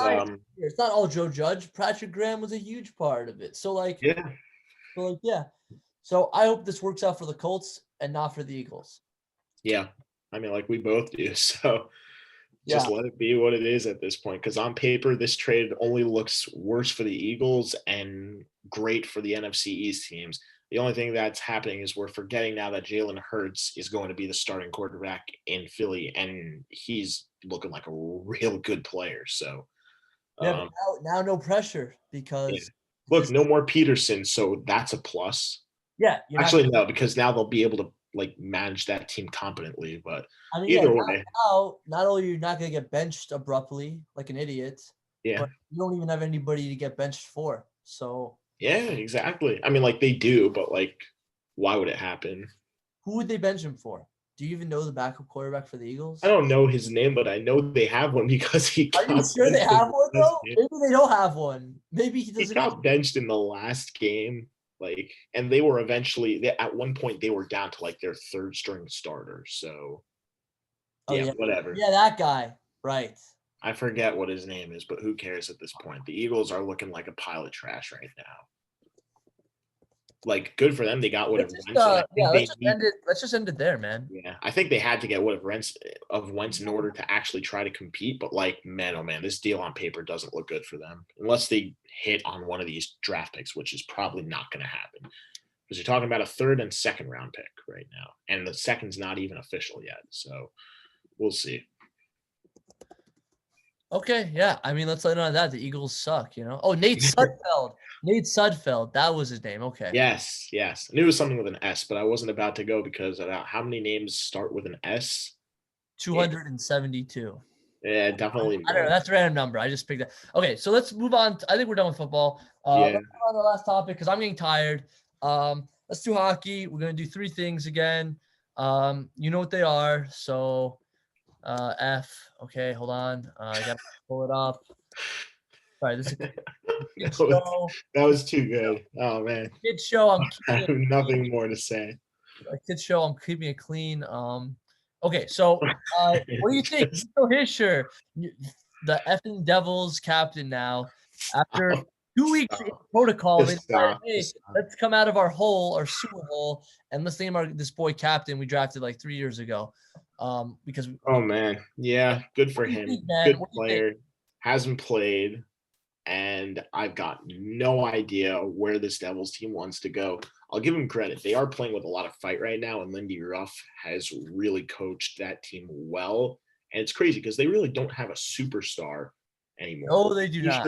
it's not all Joe Judge. Patrick Graham was a huge part of it. So yeah. So I hope this works out for the Colts and not for the Eagles. Yeah. I mean, like we both do. So just let it be what it is at this point. Because on paper, this trade only looks worse for the Eagles and great for the NFC East teams. The only thing that's happening is we're forgetting now that Jalen Hurts is going to be the starting quarterback in Philly, and he's looking like a real good player. So, but now no pressure because look, no more Peterson, so that's a plus. Actually, no, because now they'll be able to like manage that team competently. But I mean, either way, now not only you're not going to get benched abruptly like an idiot, yeah, but you don't even have anybody to get benched for. So yeah, exactly. I mean, like they do, but like, why would it happen? who would they bench him for? Do you even know the backup quarterback for the Eagles? I don't know his name, but I know they have one because he Are you sure they have one though? Maybe they don't have one. Maybe he doesn't. He got benched in the last game, like, and they were eventually at one point they were down to like their third string starter. So, whatever. Yeah, that guy. Right. I forget what his name is, but who cares at this point? The Eagles are looking like a pile of trash right now. Like, good for them. They got whatever. Let's just end it there, man. Yeah, I think they had to get whatever of Wentz in order to actually try to compete. But like, man, oh man, this deal on paper doesn't look good for them unless they hit on one of these draft picks, which is probably not going to happen because you're talking about a third and second round pick right now, and the second's not even official yet. So we'll see. Okay, yeah. I mean, let's let on that. The Eagles suck, you know. Oh, Nate Sudfeld. Nate Sudfeld. That was his name. Okay. Yes. I knew it was something with an S, but I wasn't about to go because how many names start with an S? 272. Yeah, definitely. I don't know. That's a random number. I just picked that. Okay, so let's move on. I think we're done with football. Let's move on to the last topic because I'm getting tired. Let's do hockey. We're gonna do 3 things again. You know what they are. So F. Okay, hold on. I gotta pull it up. Sorry, this is that was too good. Oh man. Kid show. I have nothing more to say. A kid show. I'm keeping it clean. Okay, so what do you think? Nico Hischier, the effing Devils captain now, after 2 weeks in protocol, they decided, hey, let's come out of our sewer hole, and let's name this boy captain we drafted like 3 years ago. Because man, yeah, good for him. Good player, hasn't played, and I've got no idea where this Devils team wants to go. I'll give him credit. They are playing with a lot of fight right now, and Lindy Ruff has really coached that team well. And it's crazy because they really don't have a superstar anymore. No, they do not.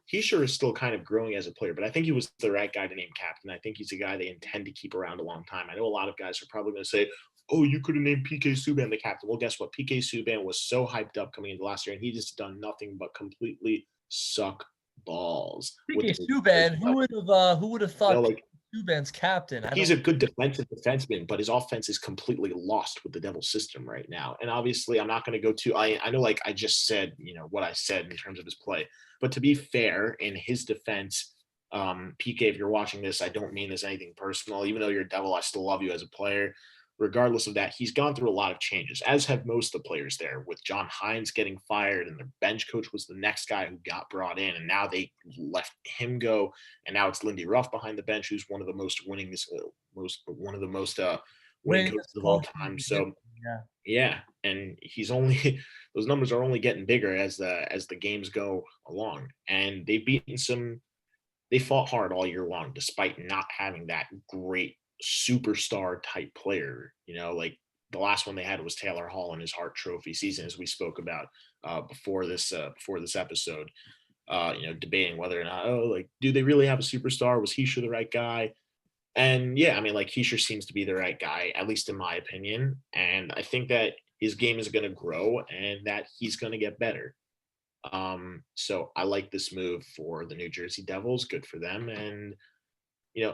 He sure is still kind of growing as a player, but I think he was the right guy to name captain. I think he's a guy they intend to keep around a long time. I know a lot of guys are probably going to say, oh, you could have named PK Subban the captain. Well, guess what? PK Subban was so hyped up coming into last year, and he just done nothing but completely suck balls. PK Subban, who would have thought Subban's captain? He's a good defensive defenseman, but his offense is completely lost with the Devils system right now. And obviously, I'm not going to go too. I know, like I just said, what I said in terms of his play. But to be fair, in his defense, PK, if you're watching this, I don't mean this anything personal. Even though you're a Devil, I still love you as a player. regardless of that, he's gone through a lot of changes, as have most of the players there, with John Hines getting fired and their bench coach was the next guy who got brought in. And now they let him go. And now it's Lindy Ruff behind the bench, who's one of the most winning, winning Winning coaches this of all coach. time. So Yeah. yeah, and he's only those numbers are only getting bigger as the games go along. And they fought hard all year long, despite not having that great superstar type player. Like the last one they had was Taylor Hall in his Hart Trophy season, as we spoke about before this episode. Debating whether or not, like, do they really have a superstar? Was Heischer the right guy? And yeah, I mean, like, Heischer seems to be the right guy, at least in my opinion. And I think that his game is going to grow and that he's going to get better. So I like this move for the New Jersey Devils. Good for them. And,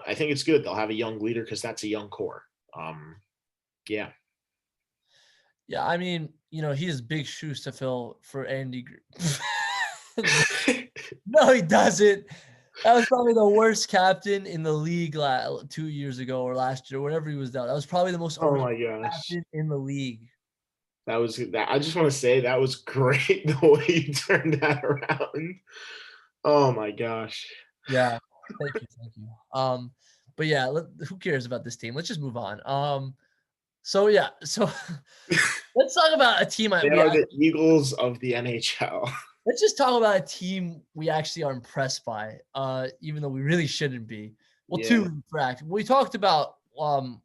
I think it's good. They'll have a young leader because that's a young core. Yeah. Yeah, I mean, he has big shoes to fill for Andy. No, he doesn't. That was probably the worst captain in the league 2 years ago or last year, whenever he was down. That was probably the most Oh over my gosh. captain in the league. That was that. I just want to say that was great the way you turned that around. Oh my gosh. Yeah. Thank you. But yeah, who cares about this team? Let's just move on. So let's talk about a team They are the Eagles of the NHL. let's just talk about a team we actually are impressed by, even though we really shouldn't be. Well, Yeah. two in fact. We talked about one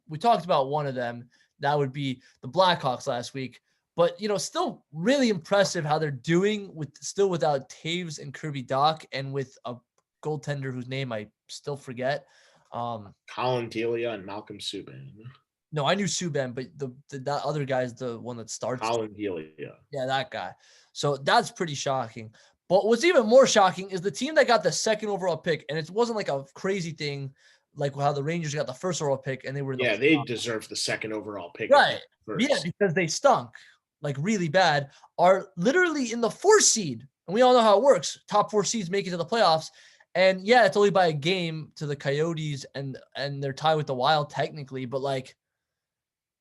of them. That would be the Blackhawks last week. But still really impressive how they're doing without Taves and Kirby Doc and with a goaltender whose name I still forget. Colin Delia and Malcolm Subban. No, I knew Subban, but that other guy is the one that starts. Colin Delia. Yeah, that guy. So that's pretty shocking. But what's even more shocking is the team that got the second overall pick, and it wasn't like a crazy thing like how the Rangers got the first overall pick and they were they deserved the second overall pick. Right. Yeah, because they stunk like really bad, are literally in the 4th seed. And we all know how it works. Top 4 seeds make it to the playoffs. And yeah, it's only by a game to the Coyotes and they're tied with the Wild technically, but like,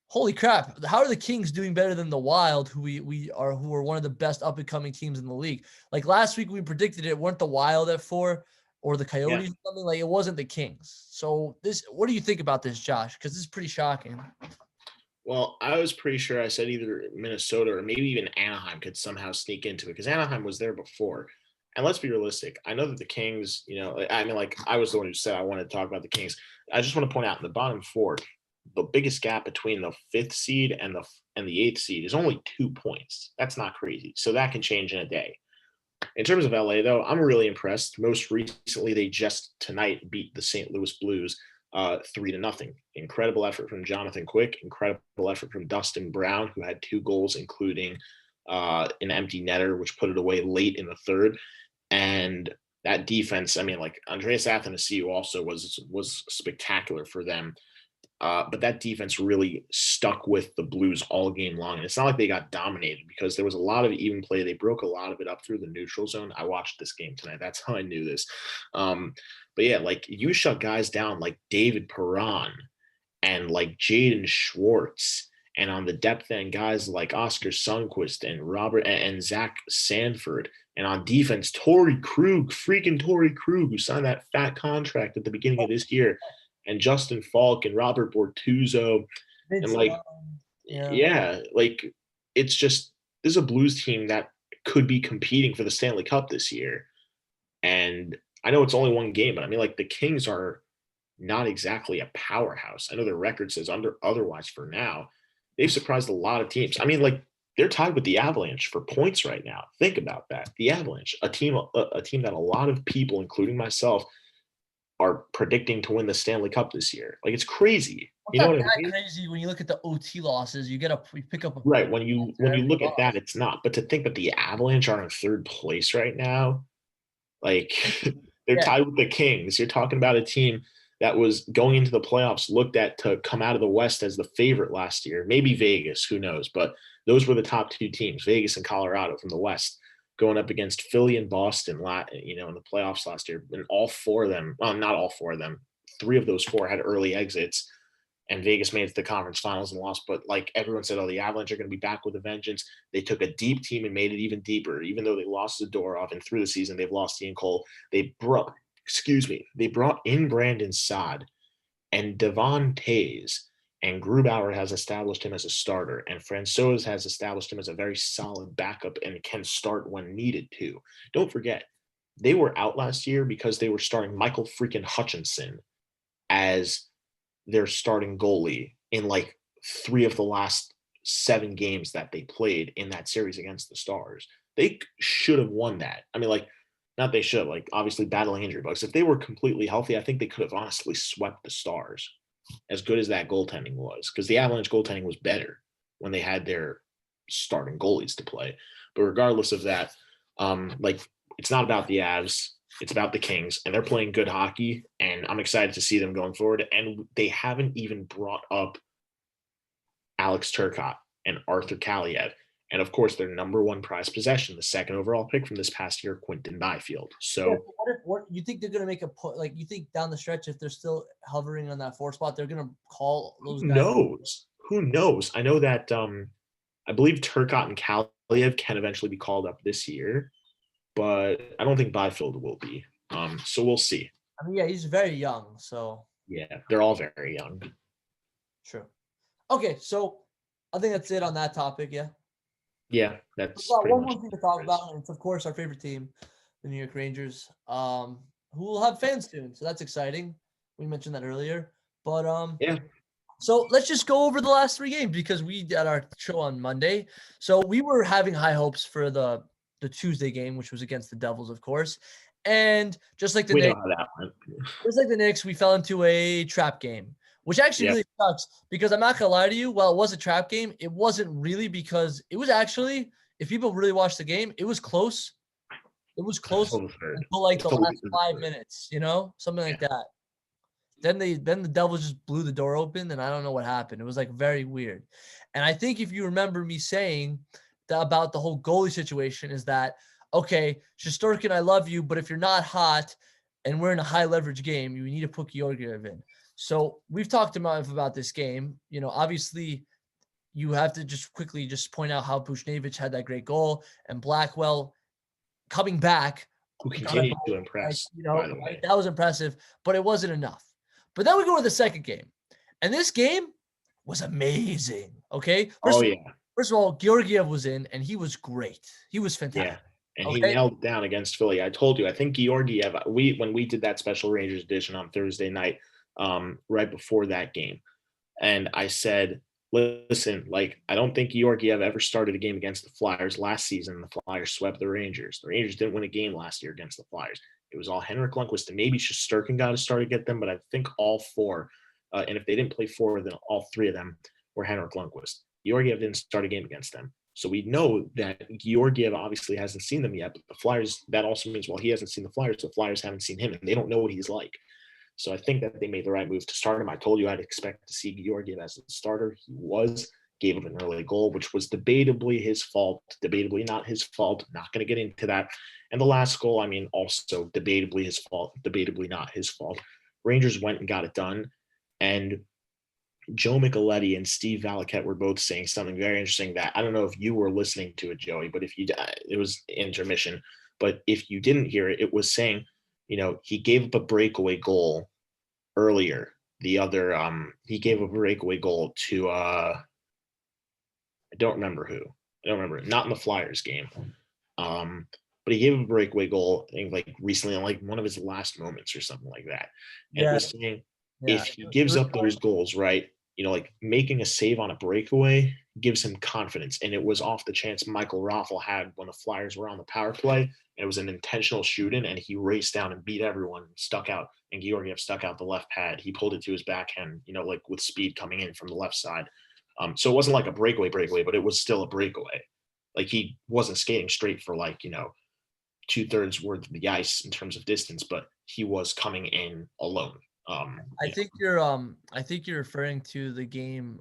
holy crap, how are the Kings doing better than the Wild, who are one of the best up and coming teams in the league? Like last week we predicted it weren't the Wild at 4 or the Coyotes or something, like it wasn't the Kings. So what do you think about this, Josh? Because this is pretty shocking. Well, I was pretty sure I said either Minnesota or maybe even Anaheim could somehow sneak into it because Anaheim was there before. And let's be realistic. I know that the Kings, I mean, like I was the one who said I wanted to talk about the Kings. I just want to point out in the bottom 4, the biggest gap between the 5th seed and the 8th seed is only 2 points. That's not crazy. So that can change in a day. In terms of LA, though, I'm really impressed. Most recently, they just tonight beat the St. Louis Blues 3-0. Incredible effort from Jonathan Quick. Incredible effort from Dustin Brown, who had 2 goals, including an empty netter, which put it away late in the 3rd. And that defense, I mean, like Andreas Athanasiou also was spectacular for them. But that defense really stuck with the Blues all game long. And it's not like they got dominated because there was a lot of even play. They broke a lot of it up through the neutral zone. I watched this game tonight. That's how I knew this. But yeah, like you shut guys down like David Perron and like Jaden Schwartz. And on the depth end, guys like Oscar Sundqvist and Robert and Zach Sanford. And on defense, Torrey Krug, who signed that fat contract at the beginning of this year. And Justin Falk and Robert Bortuzzo. And like, like it's just, this is a Blues team that could be competing for the Stanley Cup this year. And I know it's only one game, but I mean, like the Kings are not exactly a powerhouse. I know their record says otherwise for now. They've surprised a lot of teams. I mean, like they're tied with the Avalanche for points right now. Think about that. The Avalanche, a team that a lot of people, including myself, are predicting to win the Stanley Cup this year. Like it's crazy. You know what I mean? Crazy when you look at the OT losses, you pick up right when you look at that, it's not. But to think that the Avalanche are in 3rd place right now, like they're tied with the Kings. You're talking about a team that was going into the playoffs looked at to come out of the West as the favorite last year. Maybe Vegas, who knows? But those were the top 2 teams, Vegas and Colorado from the West, going up against Philly and Boston, in the playoffs last year. And all 4 of them, not all 4 of them, 3 of those 4 had early exits. and Vegas made it to the conference finals and lost. But like everyone said, oh, the Avalanche are going to be back with a vengeance. They took a deep team and made it even deeper. Even though they lost Zadorov and through the season they've lost Ian Cole, they brought in Brandon Saad and Devon Tays, and Grubauer has established him as a starter, and Francouz has established him as a very solid backup and can start when needed to. Don't forget, they were out last year because they were starting Michael freaking Hutchinson as their starting goalie in like 3 of the last 7 games that they played in that series against the Stars. They should have won that. I mean, like, not they should, like, obviously battling injury bugs. If they were completely healthy, I think they could have honestly swept the Stars, as good as that goaltending was, because the Avalanche goaltending was better when they had their starting goalies to play. But regardless of that, like, it's not about the Avs. It's about the Kings, and they're playing good hockey, and I'm excited to see them going forward. And they haven't even brought up Alex Turcotte and Arthur Kaliev. And of course, their number 1 prize possession, the 2nd overall pick from this past year, Quinton Byfield. So, what you think they're gonna make a put? Like, you think down the stretch, if they're still hovering on that 4 spot, they're gonna call those who guys? knows? Who knows? I know that I believe Turcotte and Kaliev can eventually be called up this year, but I don't think Byfield will be. So we'll see. I mean, yeah, he's very young, so Yeah, they're all very young. true. Okay, so I think that's it on that topic. Yeah. Yeah, that's Well, pretty one much more thing to it. talk about, and it's of course our favorite team, the New York Rangers, who will have fans soon. So that's exciting. We mentioned that earlier. But Yeah. so let's just go over the last 3 games because we did our show on Monday. So we were having high hopes for the Tuesday game, which was against the Devils, of course. And just like the We know Knicks, how that went. we fell into a trap game, which actually Yep. really sucks because I'm not gonna lie to you. While it was a trap game, it wasn't really because it was actually, if people really watched the game, it was close. It was close Until the third. until like the Until last the 5 third. minutes, something like Yeah. that. Then the Devils just blew the door open, and I don't know what happened. It was like very weird. And I think if you remember me saying about the whole goalie situation is that, okay, Shesterkin, I love you, but if you're not hot and we're in a high leverage game, you need to put Georgiev in. So we've talked about this game. Obviously you have to just quickly just point out how Buchnevich had that great goal and Blackwell coming back. Who Got a continued to goal, impress, by the way. that was impressive, but it wasn't enough. But then we go to the second game, and this game was amazing. Okay, Oh, yeah. first of all, Georgiev was in, and he was great. He was fantastic. Yeah. And he Okay, nailed it down against Philly. I told you, I think Georgiev, when we did that special Rangers edition on Thursday night, right before that game, and I said, listen, like, I don't think Georgiev ever started a game against the Flyers last season. The Flyers swept the Rangers. The Rangers didn't win a game last year against the Flyers. It was all Henrik Lundqvist, and maybe Shesterkin got to start to get them, but I think all 4, and if they didn't play 4, then all 3 of them were Henrik Lundqvist. Georgiev didn't start a game against them. So we know that Georgiev obviously hasn't seen them yet, but the Flyers, that also means, well, he hasn't seen the Flyers haven't seen him, and they don't know what he's like. So I think that they made the right move to start him. I told you I'd expect to see Georgiev as a starter. He gave up an early goal, which was debatably his fault, debatably not his fault. Not going to get into that. And the last goal, I mean, also debatably his fault, debatably not his fault. Rangers went and got it done. And Joe Micheletti and Steve Valiquette were both saying something very interesting that I don't know if you were listening to it, Joey, but if you, it was intermission. But if you didn't hear it, it was saying, he gave up a breakaway goal earlier. He gave a breakaway goal to, I don't remember who. I don't remember. Not in the Flyers game. But he gave a breakaway goal, I think, like recently, in like one of his last moments or something like that. And it was saying, if he gives up those goals, right, like making a save on a breakaway gives him confidence. And it was off the chance Michael Raffl had when the Flyers were on the power play. And it was an intentional shoot-in, and he raced down and beat everyone, stuck out, and Georgiev stuck out the left pad. He pulled it to his backhand, like with speed coming in from the left side. So it wasn't like a breakaway, but it was still a breakaway. Like, he wasn't skating straight for 2/3 worth of the ice in terms of distance, but he was coming in alone. I think you're referring to the game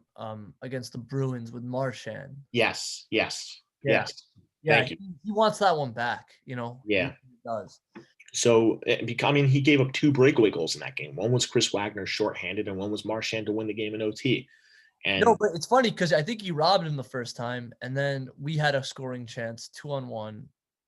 against the Bruins with Marchand. Yes. Yeah. Thank you. He wants that one back, Yeah. He does. So, he gave up 2 breakaway goals in that game. One was Chris Wagner shorthanded, and one was Marchand to win the game in OT. No, And but it's funny because I think he robbed him the first time, and then we had a scoring chance, 2-on-1,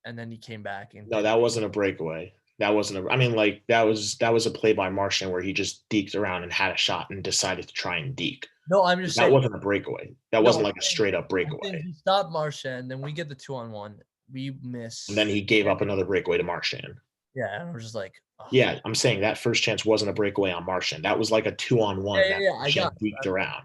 and then he came back and no, that wasn't a breakaway. That wasn't a. I mean, like that was a play by Marchand where he just deked around and had a shot and decided to try and deke. No, I'm just That saying. wasn't a breakaway. That No, wasn't like a straight up I'm saying breakaway. he stopped Marchand, then we get the 2-on-1. We miss. And then he gave up another breakaway to Marchand. Yeah, and we're just like, oh. Yeah, I'm saying that first chance wasn't a breakaway on Marchand. That was like a 2-on-1 that Yeah. I Marchand got. deked around.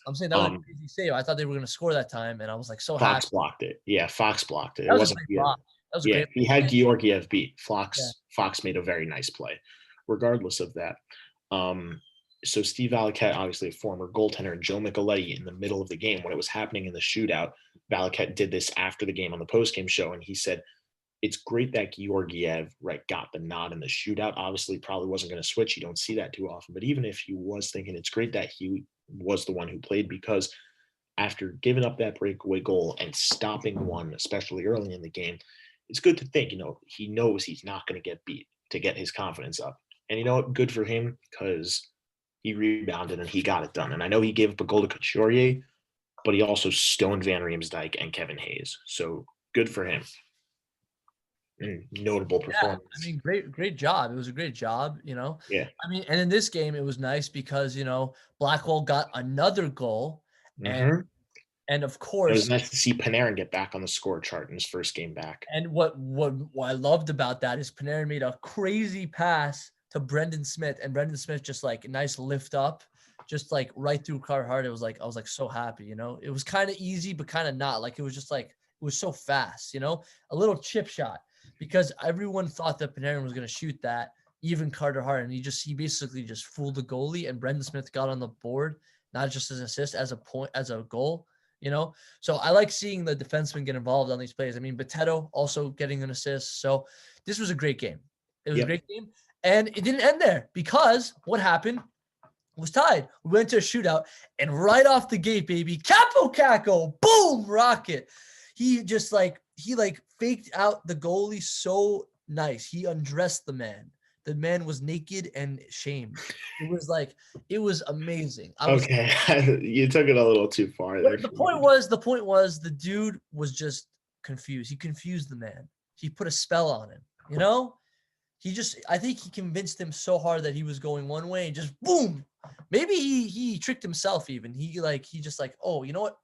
I'm saying that was a crazy save. I thought they were going to score that time, and I was like so Fox happy. blocked it. Yeah, Fox blocked it. That It was a wasn't. great block. That was a Yeah, great. he had Georgiev beat. Yeah. Fox made a very nice play. Regardless of that, so Steve Valiquette, obviously a former goaltender, and Joe Micheletti in the middle of the game when it was happening in the shootout. Valiquette did this after the game on the postgame show, and he said, it's great that Georgiev got the nod in the shootout. Obviously, probably wasn't going to switch. You don't see that too often. But even if he was thinking, it's great that he was the one who played, because after giving up that breakaway goal and stopping one, especially early in the game, it's good to think, he knows he's not going to get beat to get his confidence up. And you know what? Good for him, because he rebounded and he got it done. And I know he gave up a goal to Couturier, but he also stoned Van Riemsdyk and Kevin Hayes. So good for him. Notable performance. Yeah, I mean, great job. It was a great job, Yeah. I mean, and in this game, it was nice because, Blackwell got another goal. Mm-hmm. And of course, it was nice to see Panarin get back on the score chart in his first game back. And what I loved about that is Panarin made a crazy pass to Brendan Smith, and Brendan Smith just like a nice lift up, just like right through Carhart. It was like, I was like so happy, It was kind of easy, but kind of not. Like it was just like, it was so fast, a little chip shot, because everyone thought that Panarin was going to shoot that, even Carter Hart, and he basically just fooled the goalie, and Brendan Smith got on the board, not just as an assist, as a goal. So I like seeing the defensemen get involved on these plays. I mean, Boteto also getting an assist. So this was a great game. It was a great game. And it didn't end there, because what happened was tied. We went to a shootout, and right off the gate, baby, Capo Caco, boom, rocket. He just faked out the goalie so nice. He undressed the man. The man was naked and shamed. It was amazing. Okay, you took it a little too far there. The point was the dude was just confused. He confused the man. He put a spell on him. I think he convinced him so hard that he was going one way, and just boom. Maybe he tricked himself even. He just oh, you know what?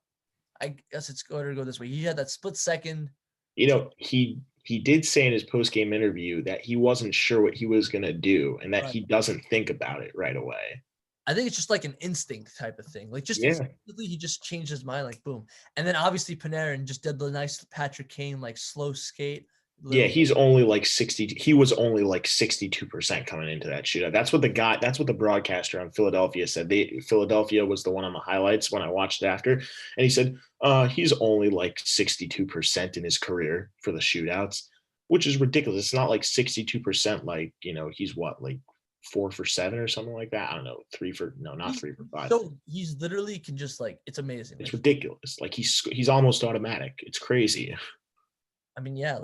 I guess it's going to go this way. He had that split second. He did say in his post-game interview that he wasn't sure what he was going to do, and that he doesn't think about it right away. I think it's just like an instinct type of thing. Instinctively, he just changed his mind, boom. And then obviously Panarin just did the nice Patrick Kane, slow skate. Yeah, he's only 60. He was only 62% coming into that shootout. That's what the broadcaster on Philadelphia said. Philadelphia was the one on the highlights when I watched it after. And he said, he's only 62% in his career for the shootouts, which is ridiculous. It's not 62%, he's what, 4 for 7 or something like that. I don't know. 3 for 5. So he's literally can just it's amazing. It's ridiculous. He's almost automatic. It's crazy. I mean, yeah,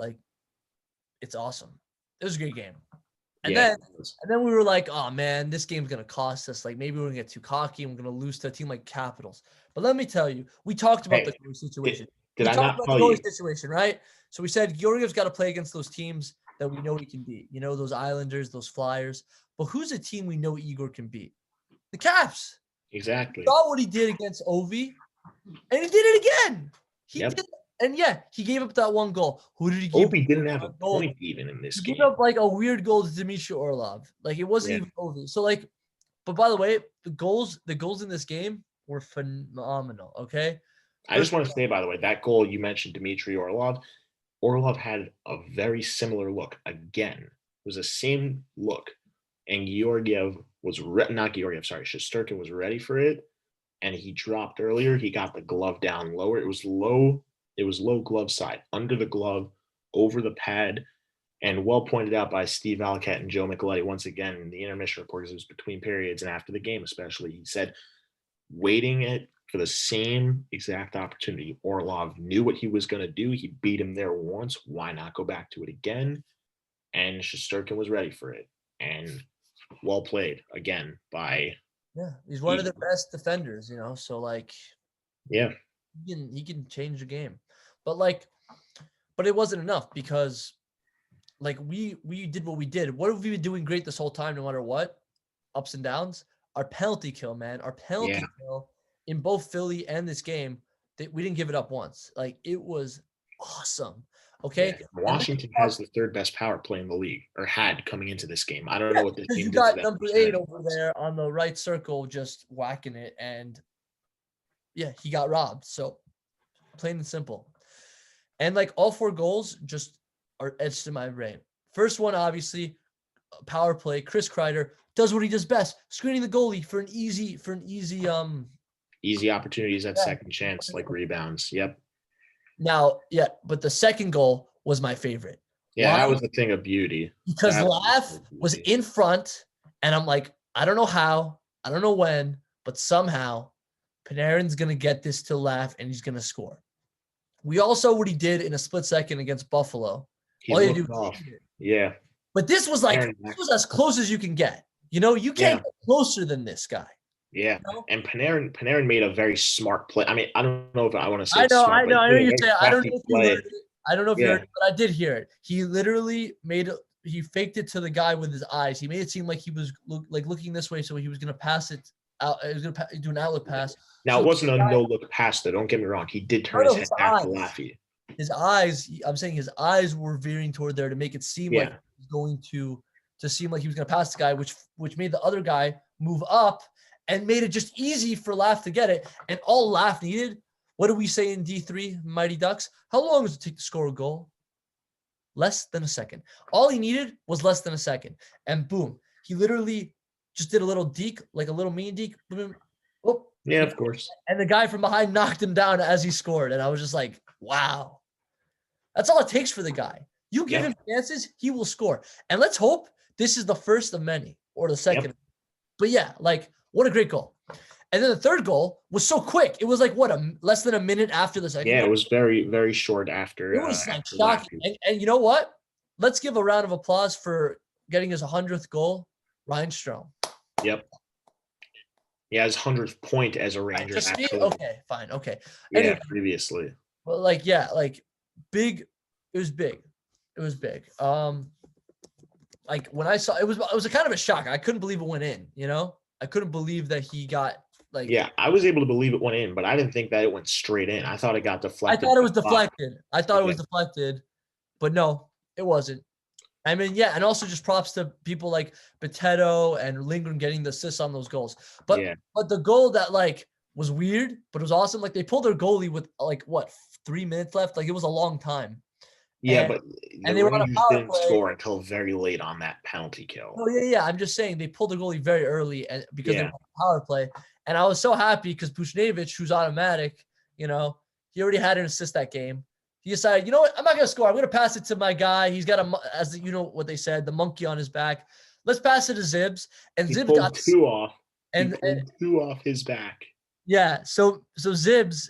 it's awesome. It was a great game. And then we were like, oh man, this game's gonna cost us. Maybe we're gonna get too cocky and we're gonna lose to a team like Capitals. But let me tell you, we talked about the goalie situation. Did I not tell you? Situation, right? So we said Georgiev's got to play against those teams that we know he can beat. Those Islanders, those Flyers. But who's a team we know Igor can beat? The Caps. Exactly. He saw what he did against Ovi, and he did it again. He did. And he gave up that one goal. Who did he give? Ovi didn't have a point even in this game. He gave up a weird goal to Dmitry Orlov. It wasn't even Ovi. So but by the way, the goals in this game were phenomenal. Okay. I just want to say, by the way, that goal you mentioned, Dmitry Orlov had a very similar look. Again, it was the same look, and Shesterkin was ready for it, and he dropped earlier. He got the glove down lower. It was low glove side, under the glove, over the pad, and well pointed out by Steve Valiquette and Joe Micheletti once again in the intermission report, because it was between periods and after the game especially. He said, waiting it for the same exact opportunity. Orlov knew what he was going to do. He beat him there once. Why not go back to it again? and Shesterkin was ready for it. And well played again by Yeah, he's one of the best defenders, so like yeah. he can change the game. But it wasn't enough because like we did what we did. What have we been doing great this whole time, no matter what? Ups and downs. Our penalty kill, man. Our penalty kill in both Philly and this game, we didn't give it up once. Like it was awesome. Okay. Yeah. Washington has the third best power play in the league, or had coming into this game. I don't know what this because game you did to got that number 8 over there on the right circle just whacking it, and yeah, he got robbed. So plain and simple. And like all 4 goals just are etched in my brain. First one, obviously, power play. Chris Kreider does what he does best, screening the goalie for an easy easy opportunities at second chance, like rebounds. Yep. Now, yeah, but the second goal was my favorite. Yeah, that was a thing of beauty. Because Laugh was in front, and I'm like, I don't know how, I don't know when, but somehow Panarin's gonna get this to Laugh and he's gonna score. We all saw what he did in a split second against Buffalo. He looked off. Yeah. But this was as close as you can get. You can't get closer than this guy. Yeah. And Panarin made a very smart play. I mean, I don't know if I want to say I know you're saying. I don't know if you heard it. I don't know if you heard it, but I did hear it. He literally he faked it to the guy with his eyes. He made it seem like he was looking this way, so he was going to pass it out. He was going to do an outlet pass. Now, it wasn't a no-look pass, though. Don't get me wrong. He did turn his head back to Laffy. His eyes, I'm saying his eyes were veering toward there to make it seem like he was going to seem like he was going to pass the guy, which made the other guy move up and made it just easy for Laugh to get it. And all Laugh needed, what do we say in D3, Mighty Ducks? How long does it take to score a goal? Less than a second. All he needed was less than a second. And boom, he literally just did a little deke, like a little mini deke. Boom. Oh, yeah, of course. And the guy from behind knocked him down as he scored. And I was just like, wow. That's all it takes for the guy. You give him chances, he will score. And let's hope this is the first of many, or the second. Yep. But yeah, what a great goal. And then the third goal was so quick. It was less than a minute after the second goal. It was very, very short after. It was shocking. And you know what? Let's give a round of applause for getting his 100th goal, Ryan Strome. Yep. Yeah, his 100th point as a Ranger. Okay, fine. Okay. Yeah, anyway, previously. Well, big. It was big. It was big. When I saw it was a kind of a shock. I couldn't believe it went in. I couldn't believe that he got Yeah, I was able to believe it went in, but I didn't think that it went straight in. I thought it got deflected. I thought it was deflected, but no, it wasn't. I mean, yeah, and also just props to people like Potato and Lindgren getting the assists on those goals. But the goal that was weird, but it was awesome. They pulled their goalie with 3 minutes left. It was a long time. Yeah, but they were on a power didn't score until very late on that penalty kill. Oh yeah. I'm just saying they pulled the goalie very early, and because they were on a power play. And I was so happy because Buchnevich, who's automatic, he already had an assist that game. He decided, you know what, I'm not going to score. I'm going to pass it to my guy. He's got what they said, the monkey on his back. Let's pass it to Zibbs. And he Zibbs got 2 off. And 2 off his back. Yeah. So Zibbs,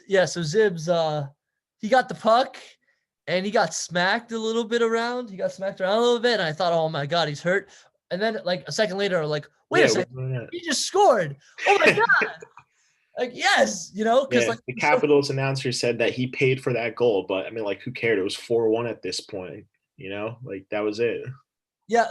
he got the puck and he got smacked a little bit around. He got smacked around a little bit. And I thought, oh my God, he's hurt. And then a second later, wait a second, he just scored. Oh my God. Yes, because the Capitals announcer said that he paid for that goal, but I mean, who cared? It was 4-1 at this point, that was it. Yeah,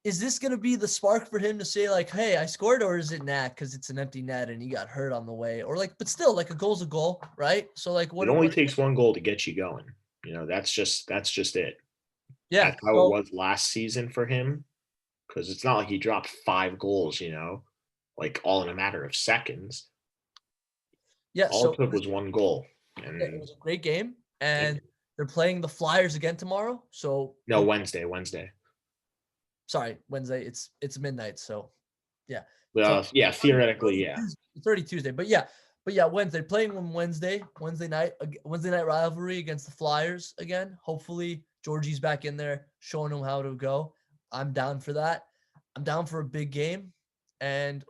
is this gonna be the spark for him to say hey, I scored, or is it because it's an empty net and he got hurt on the way, or but still, a goal's a goal, right? So what? It only takes one goal to get you going. That's just it. Yeah, that's how it was last season for him, because it's not like he dropped 5 goals, all in a matter of seconds. Yeah, all it took was 1 goal. And it was a great game, and they're playing the Flyers again tomorrow. So no, Wednesday. Sorry, Wednesday. It's midnight, so yeah. Theoretically, It's already Tuesday, but yeah, Wednesday, playing on Wednesday night rivalry against the Flyers again. Hopefully, Georgie's back in there, showing them how to go. I'm down for that. I'm down for a big game, and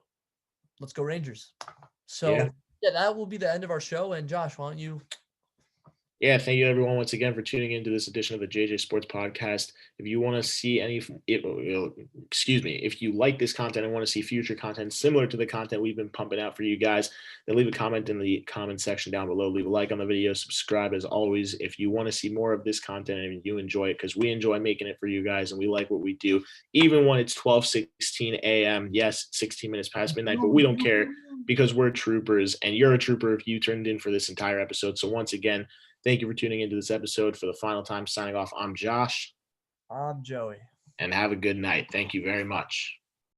let's go Rangers. So. Yeah. Yeah, that will be the end of our show. And Josh, why don't you Yeah, thank you everyone once again for tuning into this edition of the JJ Sports Podcast. If you want to see if you like this content and want to see future content similar to the content we've been pumping out for you guys, then leave a comment in the comment section down below. Leave a like on the video, subscribe as always. If you want to see more of this content and you enjoy it, because we enjoy making it for you guys and we like what we do, even when it's 12:16 a.m. Yes, 16 minutes past midnight, but we don't care because we're troopers and you're a trooper if you turned in for this entire episode. So once again, thank you for tuning into this episode for the final time. Signing off, I'm Josh. I'm Joey. And have a good night. Thank you very much.